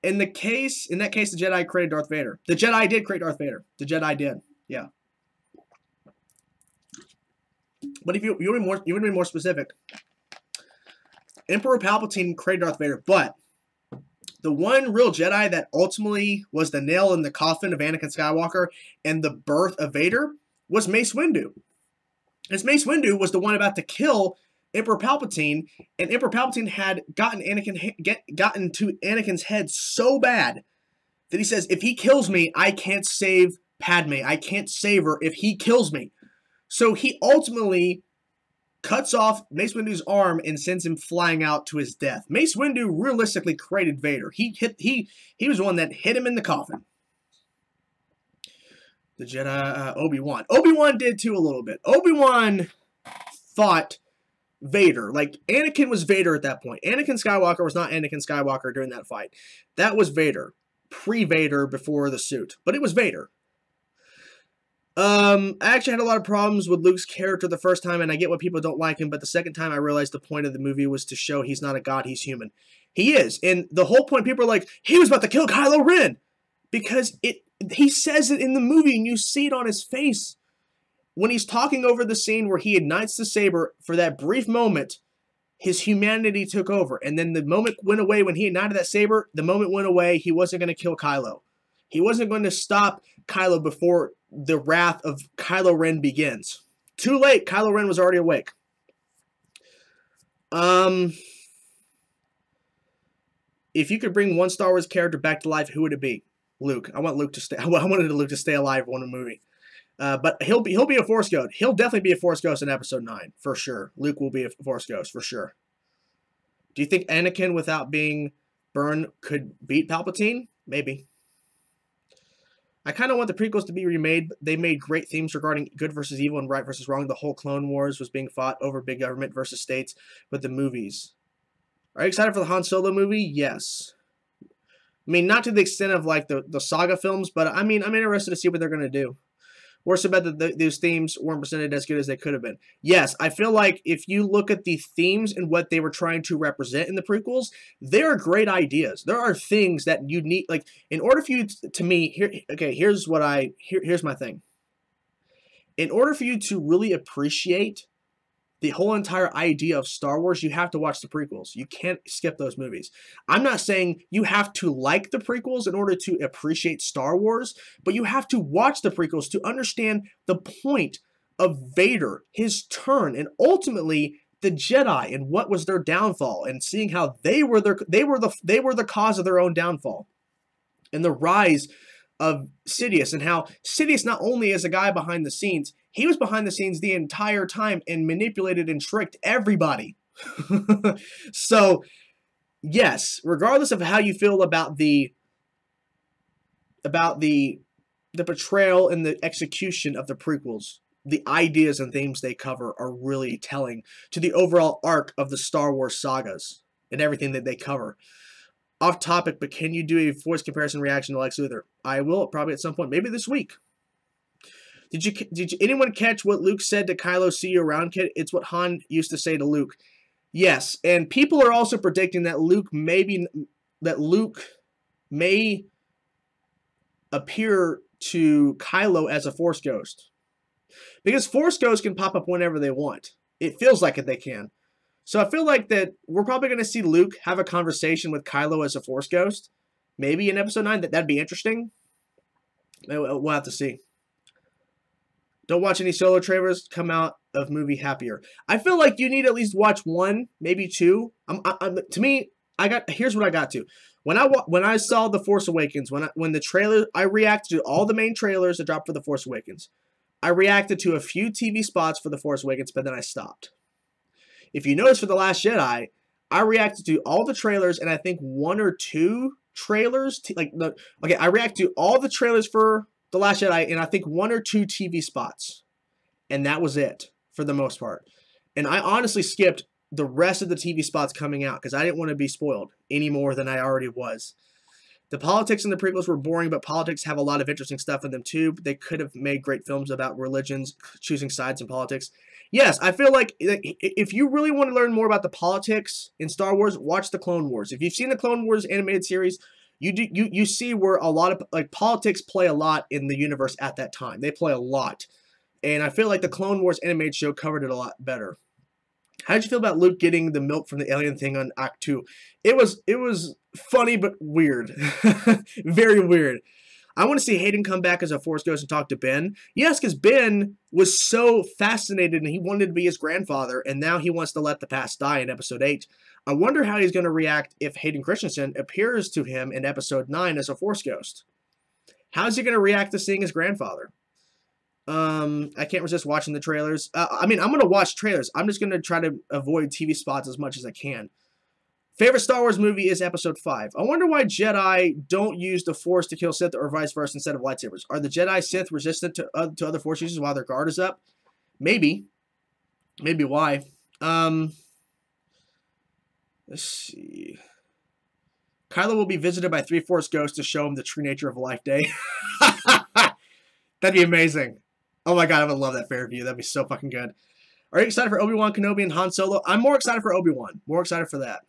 In that case, the Jedi created Darth Vader. The Jedi did create Darth Vader. The Jedi did. Yeah. But if you want to be more specific, Emperor Palpatine created Darth Vader, but the one real Jedi that ultimately was the nail in the coffin of Anakin Skywalker and the birth of Vader was Mace Windu. As Mace Windu was the one about to kill Emperor Palpatine, and Emperor Palpatine had gotten to Anakin's head so bad that he says, if he kills me, I can't save Padme. I can't save her if he kills me. So he ultimately cuts off Mace Windu's arm and sends him flying out to his death. Mace Windu realistically created Vader. He was the one that hit him in the coffin. The Jedi, Obi-Wan. Obi-Wan did too a little bit. Obi-Wan thought Vader. Like, Anakin was Vader at that point. Anakin Skywalker was not Anakin Skywalker during that fight. That was Vader. Pre-Vader, before the suit. But it was Vader. I actually had a lot of problems with Luke's character the first time, and I get why people don't like him, but the second time I realized the point of the movie was to show he's not a god, he's human. He is. And the whole point, people are like, he was about to kill Kylo Ren. Because he says it in the movie, and you see it on his face. When he's talking over the scene where he ignites the saber, for that brief moment, his humanity took over. And then the moment went away when he ignited that saber, the moment went away, he wasn't going to kill Kylo. He wasn't going to stop Kylo before the wrath of Kylo Ren begins. Too late, Kylo Ren was already awake. If you could bring one Star Wars character back to life, who would it be? Luke. I wanted Luke to stay alive in one movie. But he'll be a Force Ghost. He'll definitely be a Force Ghost in Episode 9, for sure. Luke will be a Force Ghost, for sure. Do you think Anakin, without being burned, could beat Palpatine? Maybe. I kind of want the prequels to be remade. They made great themes regarding good versus evil and right versus wrong. The whole Clone Wars was being fought over big government versus states with the movies. Are you excited for the Han Solo movie? Yes. I mean, not to the extent of like the saga films, but I mean, I'm interested to see what they're going to do. We're so bad that those themes weren't presented as good as they could have been. Yes, I feel like if you look at the themes and what they were trying to represent in the prequels, they are great ideas. There are things that you need, like, in order for you to me, here's my thing. In order for you to really appreciate the whole entire idea of Star Wars, you have to watch the prequels. You can't skip those movies. I'm not saying you have to like the prequels in order to appreciate Star Wars, but you have to watch the prequels to understand the point of Vader, his turn, and ultimately the Jedi and what was their downfall, and seeing how they were the cause of their own downfall, and the rise of Sidious, and how Sidious not only is a guy behind the scenes, he was behind the scenes the entire time and manipulated and tricked everybody. So, yes, regardless of how you feel about the portrayal and the execution of the prequels, the ideas and themes they cover are really telling to the overall arc of the Star Wars sagas and everything that they cover. Off topic, but can you do a voice comparison reaction to Lex Luthor? I will, probably at some point, maybe this week. Did anyone catch what Luke said to Kylo? See you around, kid. It's what Han used to say to Luke. Yes, and people are also predicting that Luke may appear to Kylo as a Force ghost, because Force ghosts can pop up whenever they want. It feels like they can. So I feel like that we're probably going to see Luke have a conversation with Kylo as a Force ghost, maybe in Episode 9. That'd be interesting. We'll have to see. Don't watch any solo trailers. Come out of movie happier. I feel like you need to at least watch one, maybe two. To me, here's what I got to. When I saw The Force Awakens, when the trailer, I reacted to all the main trailers that dropped for The Force Awakens. I reacted to a few TV spots for The Force Awakens, but then I stopped. If you notice for The Last Jedi, I reacted to all the trailers, and I think one or two trailers, I reacted to all the trailers for The Last Jedi, and I think one or two TV spots. And that was it, for the most part. And I honestly skipped the rest of the TV spots coming out, because I didn't want to be spoiled any more than I already was. The politics in the prequels were boring, but politics have a lot of interesting stuff in them too. They could have made great films about religions, choosing sides in politics. Yes, I feel like if you really want to learn more about the politics in Star Wars, watch the Clone Wars. If you've seen the Clone Wars animated series, you see where a lot of politics play a lot in the universe at that time. They play a lot. And I feel like the Clone Wars animated show covered it a lot better. How did you feel about Luke getting the milk from the alien thing on Act 2? It was funny but weird. Very weird. I want to see Hayden come back as a Force ghost and talk to Ben. Yes, because Ben was so fascinated and he wanted to be his grandfather, and now he wants to let the past die in Episode 8. I wonder how he's going to react if Hayden Christensen appears to him in Episode 9 as a Force ghost. How's he going to react to seeing his grandfather? I can't resist watching the trailers. I'm going to watch trailers. I'm just going to try to avoid TV spots as much as I can. Favorite Star Wars movie is Episode 5. I wonder why Jedi don't use the Force to kill Sith or vice versa instead of lightsabers. Are the Jedi Sith resistant to other Force users while their guard is up? Maybe. Maybe why. Let's see. Kylo will be visited by 3 Force ghosts to show him the true nature of a life day. That'd be amazing. Oh my god, I would love that fair view. That'd be so fucking good. Are you excited for Obi-Wan Kenobi and Han Solo? I'm more excited for Obi-Wan. More excited for that.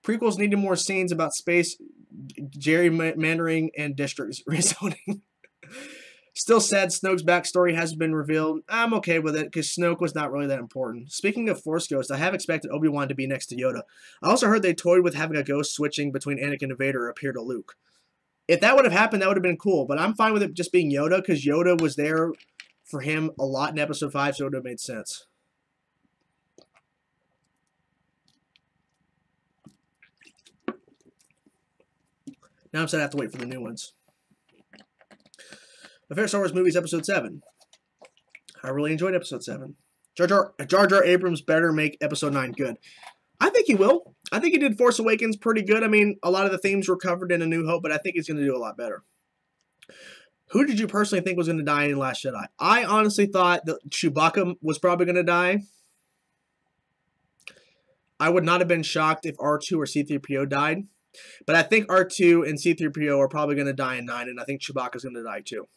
Prequels needed more scenes about space, gerrymandering, and district rezoning. Still sad Snoke's backstory hasn't been revealed. I'm okay with it, because Snoke was not really that important. Speaking of Force Ghosts, I have expected Obi-Wan to be next to Yoda. I also heard they toyed with having a ghost switching between Anakin and Vader appear to Luke. If that would have happened, that would have been cool, but I'm fine with it just being Yoda, because Yoda was there for him a lot in Episode 5, so it would have made sense. Now I'm sad I have to wait for the new ones. My favorite Star Wars movie is Episode 7. I really enjoyed Episode 7. Jar Jar Abrams better make Episode 9 good. I think he will. I think he did Force Awakens pretty good. I mean, a lot of the themes were covered in A New Hope, but I think he's going to do a lot better. Who did you personally think was going to die in Last Jedi? I honestly thought that Chewbacca was probably going to die. I would not have been shocked if R2 or C-3PO died. But I think R2 and C-3PO are probably going to die in 9, and I think Chewbacca's going to die too.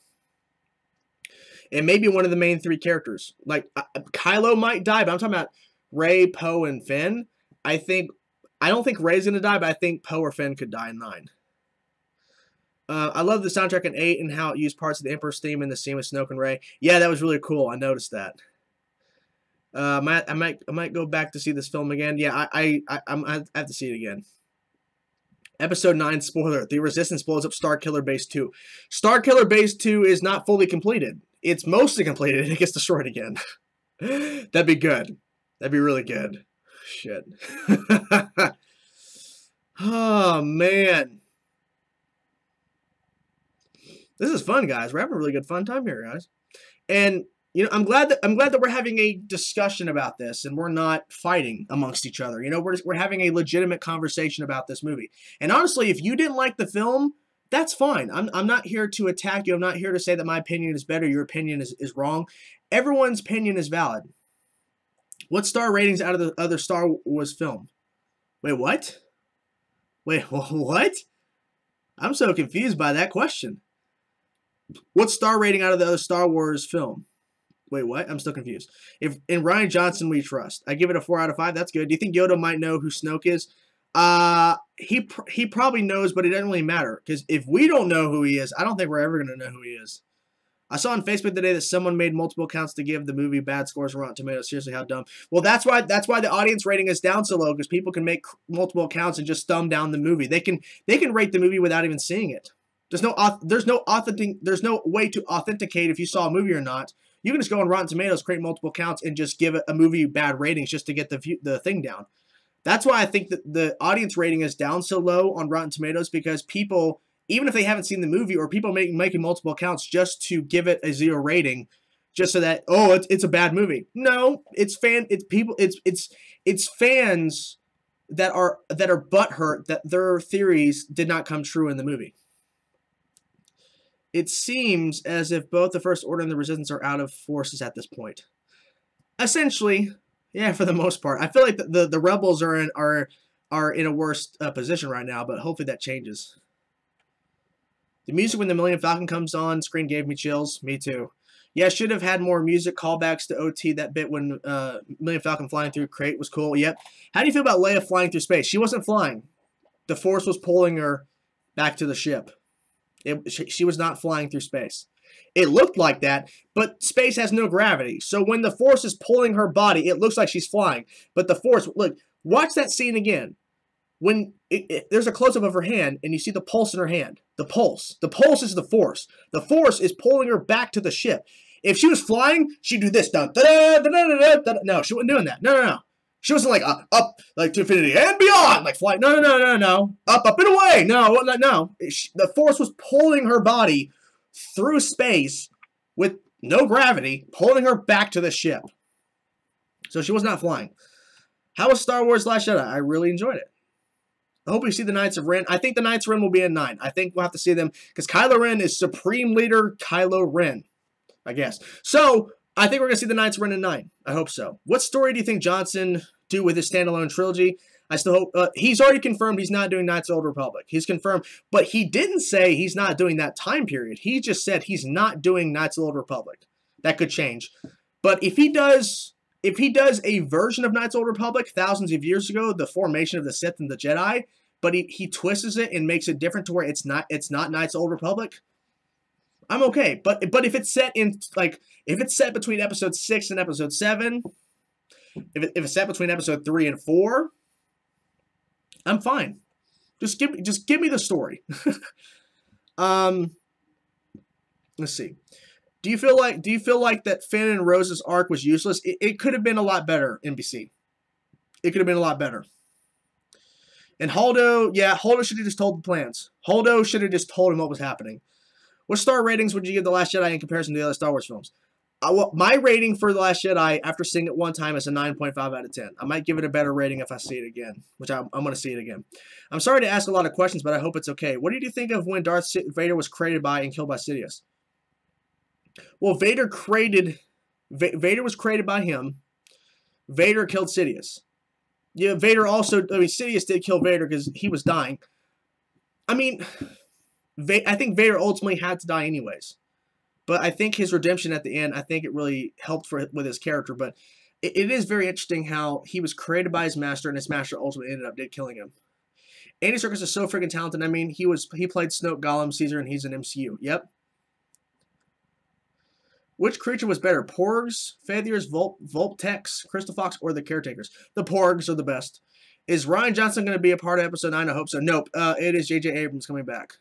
And maybe one of the main 3 characters. Like, Kylo might die, but I'm talking about Rey, Poe, and Finn. I don't think Rey's going to die, but I think Poe or Finn could die in 9. I love the soundtrack in 8 and how it used parts of the Emperor's theme in the scene with Snoke and Rey. Yeah, that was really cool. I noticed that. I might go back to see this film again. Yeah, I have to see it again. Episode 9 spoiler. The Resistance blows up Starkiller Base 2. Starkiller Base 2 is not fully completed. It's mostly completed and it gets destroyed again. That'd be good. That'd be really good. Shit. Oh, man. This is fun, guys. We're having a really good fun time here, guys. And you know, I'm glad that we're having a discussion about this and we're not fighting amongst each other. You know, we're having a legitimate conversation about this movie. And honestly, if you didn't like the film, that's fine. I'm not here to attack you. I'm not here to say that my opinion is better. Your opinion is wrong. Everyone's opinion is valid. What star ratings out of the other Star Wars film? Wait, what? Wait, what? I'm so confused by that question. What star rating out of the other Star Wars film? Wait, what? I'm still confused. If in Rian Johnson we trust, I give it a 4 out of 5. That's good. Do you think Yoda might know who Snoke is? He probably knows, but it doesn't really matter because if we don't know who he is, I don't think we're ever gonna know who he is. I saw on Facebook today that someone made multiple accounts to give the movie bad scores on Rotten Tomatoes. Seriously, how dumb. Well, that's why the audience rating is down so low because people can make multiple accounts and just thumb down the movie. They can rate the movie without even seeing it. There's no way to authenticate if you saw a movie or not. You can just go on Rotten Tomatoes, create multiple accounts, and just give a movie bad ratings just to get the thing down. That's why I think that the audience rating is down so low on Rotten Tomatoes because people, even if they haven't seen the movie, or people making multiple accounts just to give it a 0 rating, just so that it's a bad movie. No, it's fans that are butthurt that their theories did not come true in the movie. It seems as if both the First Order and the Resistance are out of forces at this point. Essentially, yeah, for the most part. I feel like the rebels are in a worse position right now, but hopefully that changes. The music when the Millennium Falcon comes on screen gave me chills. Me too. Yeah, should have had more music callbacks to OT. That bit when Millennium Falcon flying through crate was cool. Yep. How do you feel about Leia flying through space? She wasn't flying. The Force was pulling her back to the ship. She was not flying through space. It looked like that, but space has no gravity. So when the Force is pulling her body, it looks like she's flying. But the Force, look, watch that scene again. When there's a close-up of her hand, and you see the pulse in her hand. The pulse is the Force. The Force is pulling her back to the ship. If she was flying, she'd do this. No, she wasn't doing that. No. She wasn't like up like to infinity and beyond, like flying. No. Up and away. No. The Force was pulling her body through space with no gravity, pulling her back to the ship. So she was not flying. How was Star Wars Last Jedi? I really enjoyed it. I hope we see the Knights of Ren. I think the Knights of Ren will be in 9. I think we'll have to see them because Kylo Ren is Supreme Leader Kylo Ren, I guess. So I think we're going to see the Knights of Ren in 9. I hope so. What story do you think Johnson do with his standalone trilogy? I still hope he's already confirmed he's not doing Knights of the Old Republic. He's confirmed, but he didn't say he's not doing that time period. He just said he's not doing Knights of the Old Republic. That could change. But if he does a version of Knights of the Old Republic thousands of years ago, the formation of the Sith and the Jedi, but he twists it and makes it different to where it's not Knights of the Old Republic, I'm okay. But if it's set in if it's set between episode 6 and episode 7, if it's set between episode 3 and 4, I'm fine. Just give me the story. Let's see. Do you feel like that Finn and Rose's arc was useless? It could have been a lot better, NBC. It could have been a lot better. And Holdo should have just told the plans. Holdo should have just told him what was happening. What star ratings would you give The Last Jedi in comparison to the other Star Wars films? My rating for The Last Jedi after seeing it one time is a 9.5 out of 10. I might give it a better rating if I see it again, which I'm going to see it again. I'm sorry to ask a lot of questions, but I hope it's okay. What did you think of when Darth Vader was created by and killed by Sidious? Well, Vader was created by him. Vader killed Sidious. Yeah, Vader also, Sidious did kill Vader because he was dying. I mean, I think Vader ultimately had to die anyways. But I think his redemption at the end, I think it really helped with his character. But it is very interesting how he was created by his master, and his master ultimately ended up killing him. Andy Serkis is so freaking talented. I mean, he played Snoke, Gollum, Caesar, and he's an MCU. Yep. Which creature was better, Porgs, Fathers, Volptex, Crystal Fox, or the Caretakers? The Porgs are the best. Is Rian Johnson going to be a part of Episode 9? I hope so. Nope. It is J.J. Abrams coming back.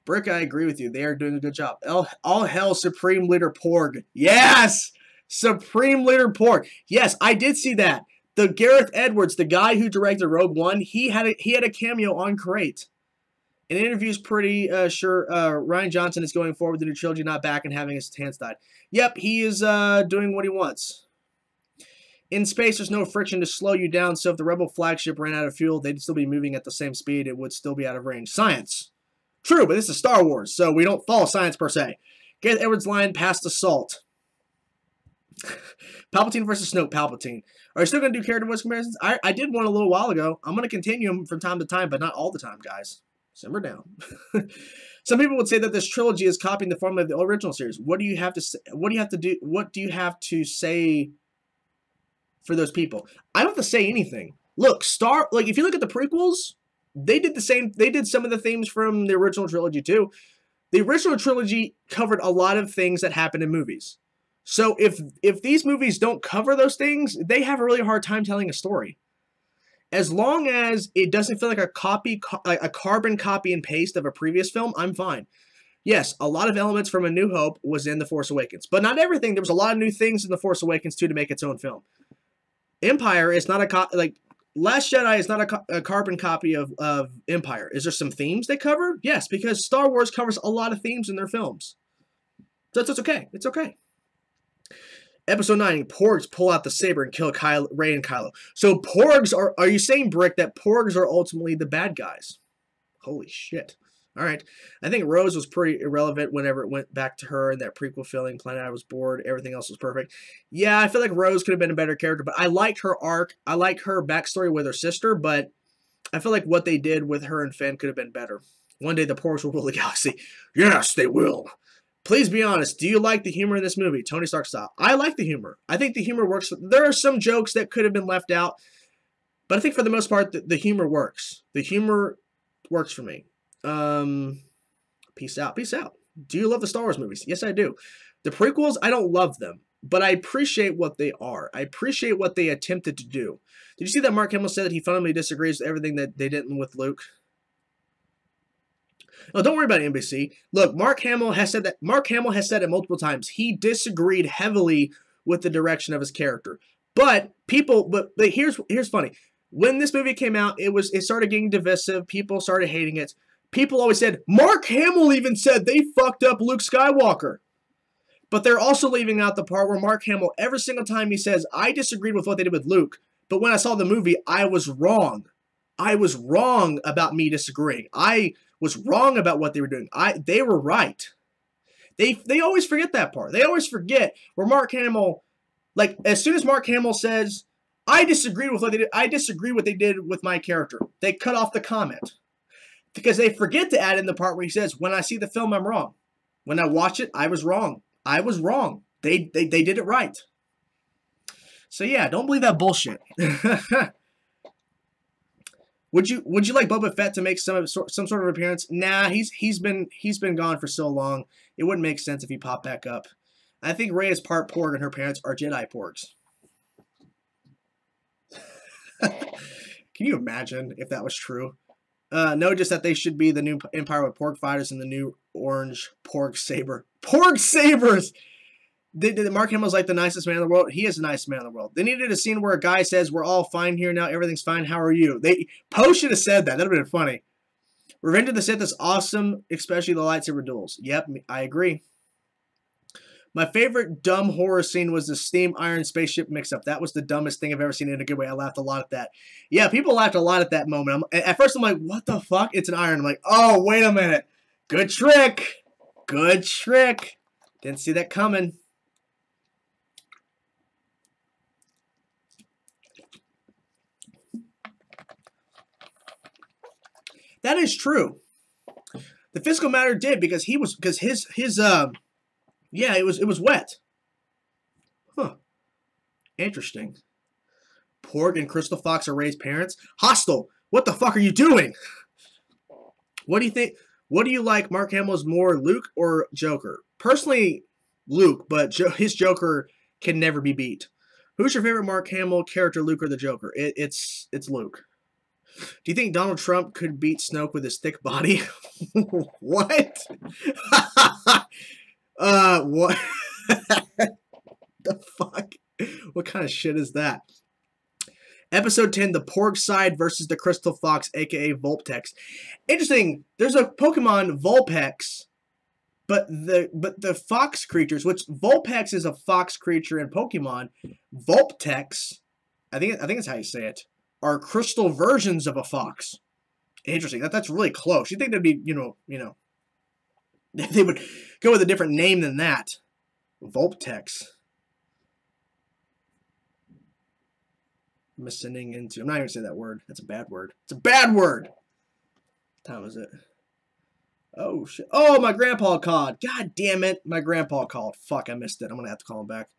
Brick, I agree with you. They are doing a good job. All hell, Supreme Leader Porg. Yes! Supreme Leader Porg. Yes, I did see that. The Gareth Edwards, the guy who directed Rogue One, he had a cameo on Crate. In interviews, pretty sure Rian Johnson is going forward with the new trilogy, not back and having his hands tied. Yep, he is doing what he wants. In space, there's no friction to slow you down, so if the Rebel flagship ran out of fuel, they'd still be moving at the same speed. It would still be out of range. Science. True, but this is Star Wars, so we don't follow science per se. Gareth Edwards' line, past assault. Palpatine versus Snoke, Palpatine. Are you still going to do character voice comparisons? I did one a little while ago. I'm going to continue them from time to time, but not all the time, guys. Simmer down. Some people would say that this trilogy is copying the formula of the original series. What do you have to say? What do you have to do? What do you have to say for those people? I don't have to say anything. Look, like if you look at the prequels, they did the same. They did some of the themes from the original trilogy too. The original trilogy covered a lot of things that happened in movies. So if these movies don't cover those things, they have a really hard time telling a story. As long as it doesn't feel like a carbon copy and paste of a previous film, I'm fine. Yes, a lot of elements from A New Hope was in The Force Awakens, but not everything. There was a lot of new things in The Force Awakens too to make its own film. Empire is not Last Jedi is not a carbon copy of Empire. Is there some themes they cover? Yes, because Star Wars covers a lot of themes in their films. So it's okay. It's okay. Episode 9, Porgs pull out the saber and kill Rey and Kylo. So Porgs are you saying, Brick, that Porgs are ultimately the bad guys? Holy shit. All right. I think Rose was pretty irrelevant whenever it went back to her in that prequel feeling. Planet I was bored. Everything else was perfect. Yeah, I feel like Rose could have been a better character, but I like her arc. I like her backstory with her sister, but I feel like what they did with her and Finn could have been better. One day the Porgs will rule the galaxy. Yes, they will. Please be honest. Do you like the humor in this movie? Tony Stark style. I like the humor. I think the humor works. There are some jokes that could have been left out, but I think for the most part, the humor works. The humor works for me. Peace out. Peace out. Do you love the Star Wars movies? Yes, I do. The prequels, I don't love them, but I appreciate what they are. I appreciate what they attempted to do. Did you see that Mark Hamill said that he fundamentally disagrees with everything that they did with Luke? Oh, don't worry about NBC. Look, Mark Hamill has said it multiple times. He disagreed heavily with the direction of his character. But here's funny. When this movie came out, it started getting divisive. People started hating it. People always said, Mark Hamill even said they fucked up Luke Skywalker. But they're also leaving out the part where Mark Hamill, every single time he says, I disagreed with what they did with Luke, but when I saw the movie, I was wrong. I was wrong about me disagreeing. I was wrong about what they were doing. They were right. They always forget that part. They always forget where Mark Hamill, like, as soon as Mark Hamill says, I disagree with what they did. I disagree what they did with my character. They cut off the comment. Because they forget to add in the part where he says, when I see the film, I'm wrong. When I watch it, I was wrong. I was wrong. They did it right. So yeah, don't believe that bullshit. Would you like Boba Fett to make some sort of appearance? Nah, he's been gone for so long. It wouldn't make sense if he popped back up. I think Rey is part Porg and her parents are Jedi Porgs. Can you imagine if that was true? No, just that they should be the new Empire with Porg fighters and the new orange Porg saber. Porg sabers! Mark Hamill's like the nicest man in the world. He is the nicest man in the world. They needed a scene where a guy says, we're all fine here now. Everything's fine. How are you? Poe should have said that. That would have been funny. Revenge of the Sith is awesome, especially the lightsaber duels. Yep, I agree. My favorite dumb horror scene was the steam iron spaceship mix-up. That was the dumbest thing I've ever seen in a good way. I laughed a lot at that. Yeah, people laughed a lot at that moment. At first, I'm like, what the fuck? It's an iron. I'm like, oh, wait a minute. Good trick. Good trick. Didn't see that coming. That is true. The physical matter did because yeah, it was wet. Huh. Interesting. Porg and Crystal Fox are Rey's parents? Hostile. What the fuck are you doing? What do you think? What do you like, Mark Hamill's more, Luke or Joker? Personally, Luke, but his Joker can never be beat. Who's your favorite Mark Hamill character, Luke or the Joker? It's Luke. Do you think Donald Trump could beat Snoke with his thick body? What? What? The fuck? What kind of shit is that? Episode 10, the Porg side versus the Crystal Fox, aka Vulpix. Interesting. There's a Pokemon Vulpix, but the fox creatures, which Vulpix is a fox creature in Pokemon, Vulpix, I think that's how you say it, are crystal versions of a fox. Interesting. That's really close. You think that'd be, you know, they would go with a different name than that. Vulpix. I'm not even going to say that word. That's a bad word. It's a bad word. What time is it? Oh, shit. Oh, my grandpa called. God damn it. My grandpa called. Fuck, I missed it. I'm going to have to call him back.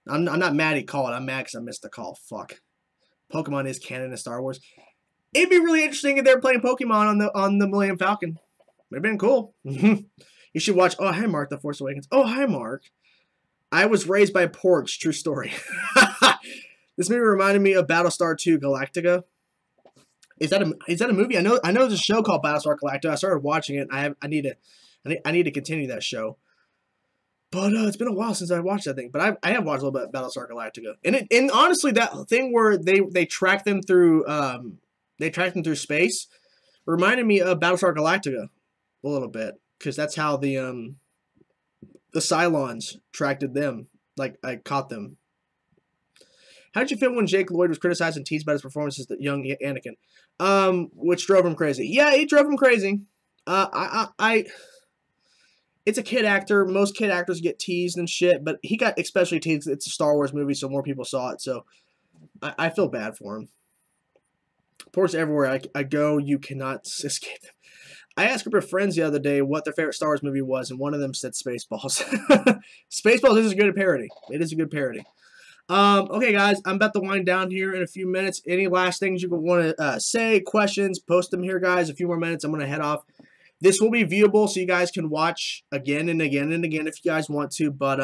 I'm not mad he called. I'm mad because I missed the call. Fuck. Pokemon is canon in Star Wars. It'd be really interesting if they were playing Pokemon on the Millennium Falcon. Would have been cool. You should watch. Oh, hi, Mark, The Force Awakens. Oh, hi, Mark. I was raised by porgs. True story. This movie reminded me of Battlestar 2 Galactica. Is that a movie? I know there's a show called Battlestar Galactica. I started watching it. I need to continue that show. But it's been a while since I watched that thing. But I have watched a little bit of Battlestar Galactica. And honestly, that thing where they track them through space reminded me of Battlestar Galactica a little bit, because that's how the Cylons tracked them. Like, I caught them. How did you feel when Jake Lloyd was criticized and teased about his performance as the young Anakin? Which drove him crazy. Yeah, it drove him crazy. It's a kid actor. Most kid actors get teased and shit, but he got especially teased. It's a Star Wars movie, so more people saw it. So I feel bad for him. Ports everywhere I go, you cannot escape them. I asked a group of friends the other day what their favorite Star Wars movie was, and one of them said Spaceballs. Spaceballs is a good parody. It is a good parody. Okay, guys, I'm about to wind down here in a few minutes. Any last things you want to say, questions, post them here, guys. A few more minutes, I'm going to head off. This will be viewable, so you guys can watch again and again and again if you guys want to. But,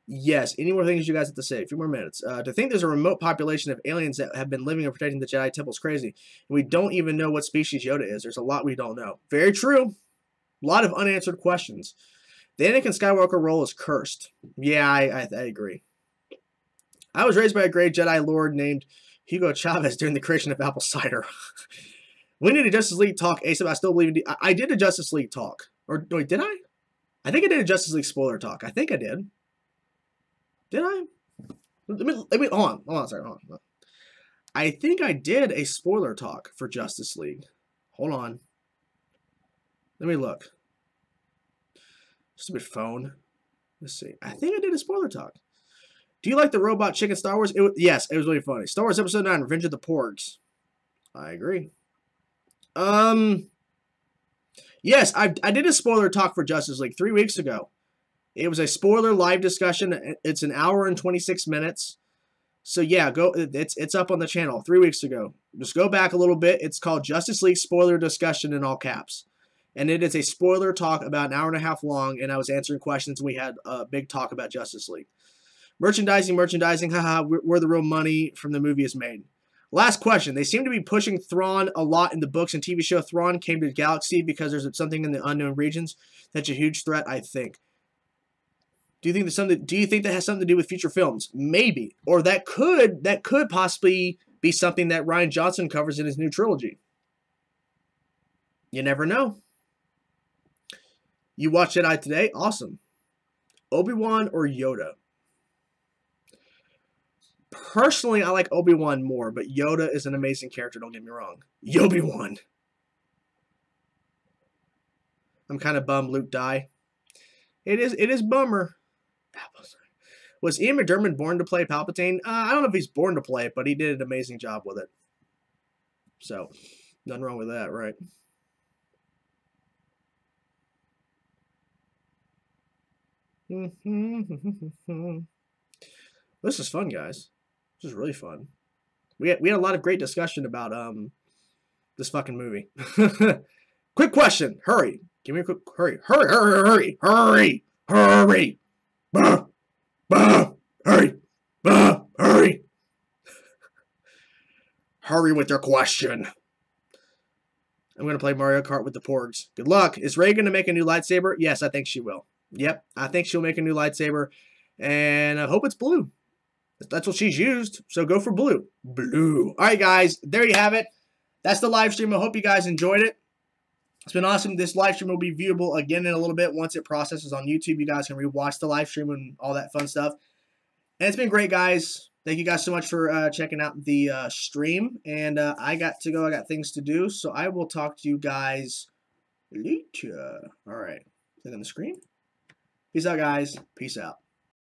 yes, any more things you guys have to say? A few more minutes. To think there's a remote population of aliens that have been living and protecting the Jedi Temple is crazy. And we don't even know what species Yoda is. There's a lot we don't know. Very true. A lot of unanswered questions. The Anakin Skywalker role is cursed. Yeah, I agree. I was raised by a great Jedi Lord named Hugo Chavez during the creation of apple cider. We need a Justice League talk ASAP. I still believe I did a Justice League talk. Or wait, did I? I think I did a Justice League spoiler talk. I think I did. Did I? Let me hold on, sorry, hold on. I think I did a spoiler talk for Justice League. Hold on. Let me look. Stupid phone. Let's see. I think I did a spoiler talk. Do you like the robot chicken Star Wars? Yes, it was really funny. Star Wars Episode 9, Revenge of the Porgs. I agree. Yes, I did a spoiler talk for Justice League 3 weeks ago. It was a spoiler live discussion. It's an hour and 26 minutes. So yeah, go. It's up on the channel 3 weeks ago. Just go back a little bit. It's called Justice League Spoiler Discussion in all caps. And it is a spoiler talk about an hour and a half long, and I was answering questions, and we had a big talk about Justice League. Merchandising, haha, where the real money from the movie is made. Last question. They seem to be pushing Thrawn a lot in the books and TV show. Thrawn came to the galaxy because there's something in the unknown regions that's a huge threat, I think. Do you think that has something to do with future films? Maybe. Or that could possibly be something that Rian Johnson covers in his new trilogy. You never know. You watched Jedi today? Awesome. Obi-Wan or Yoda? Personally, I like Obi-Wan more, but Yoda is an amazing character, don't get me wrong. Yobi-Wan. I'm kind of bummed Luke died. It is bummer. Was Ian McDiarmid born to play Palpatine? I don't know if he's born to play it, but he did an amazing job with it. So, nothing wrong with that, right? This is fun, guys. This is really fun. We had a lot of great discussion about this fucking movie. Quick question. Hurry. Give me a quick hurry. Hurry. Bah. Hurry. Bah. Hurry. Hurry with your question. I'm going to play Mario Kart with the Porgs. Good luck. Is Rey going to make a new lightsaber? Yes, I think she will. Yep, I think she'll make a new lightsaber. And I hope it's blue. That's what she's used, so go for blue. Blue. All right, guys, there you have it. That's the live stream. I hope you guys enjoyed it. It's been awesome. This live stream will be viewable again in a little bit. Once it processes on YouTube, you guys can rewatch the live stream and all that fun stuff. And it's been great, guys. Thank you guys so much for checking out the stream. And I got to go. I got things to do, so I will talk to you guys later. All right. Click on the screen. Peace out, guys. Peace out.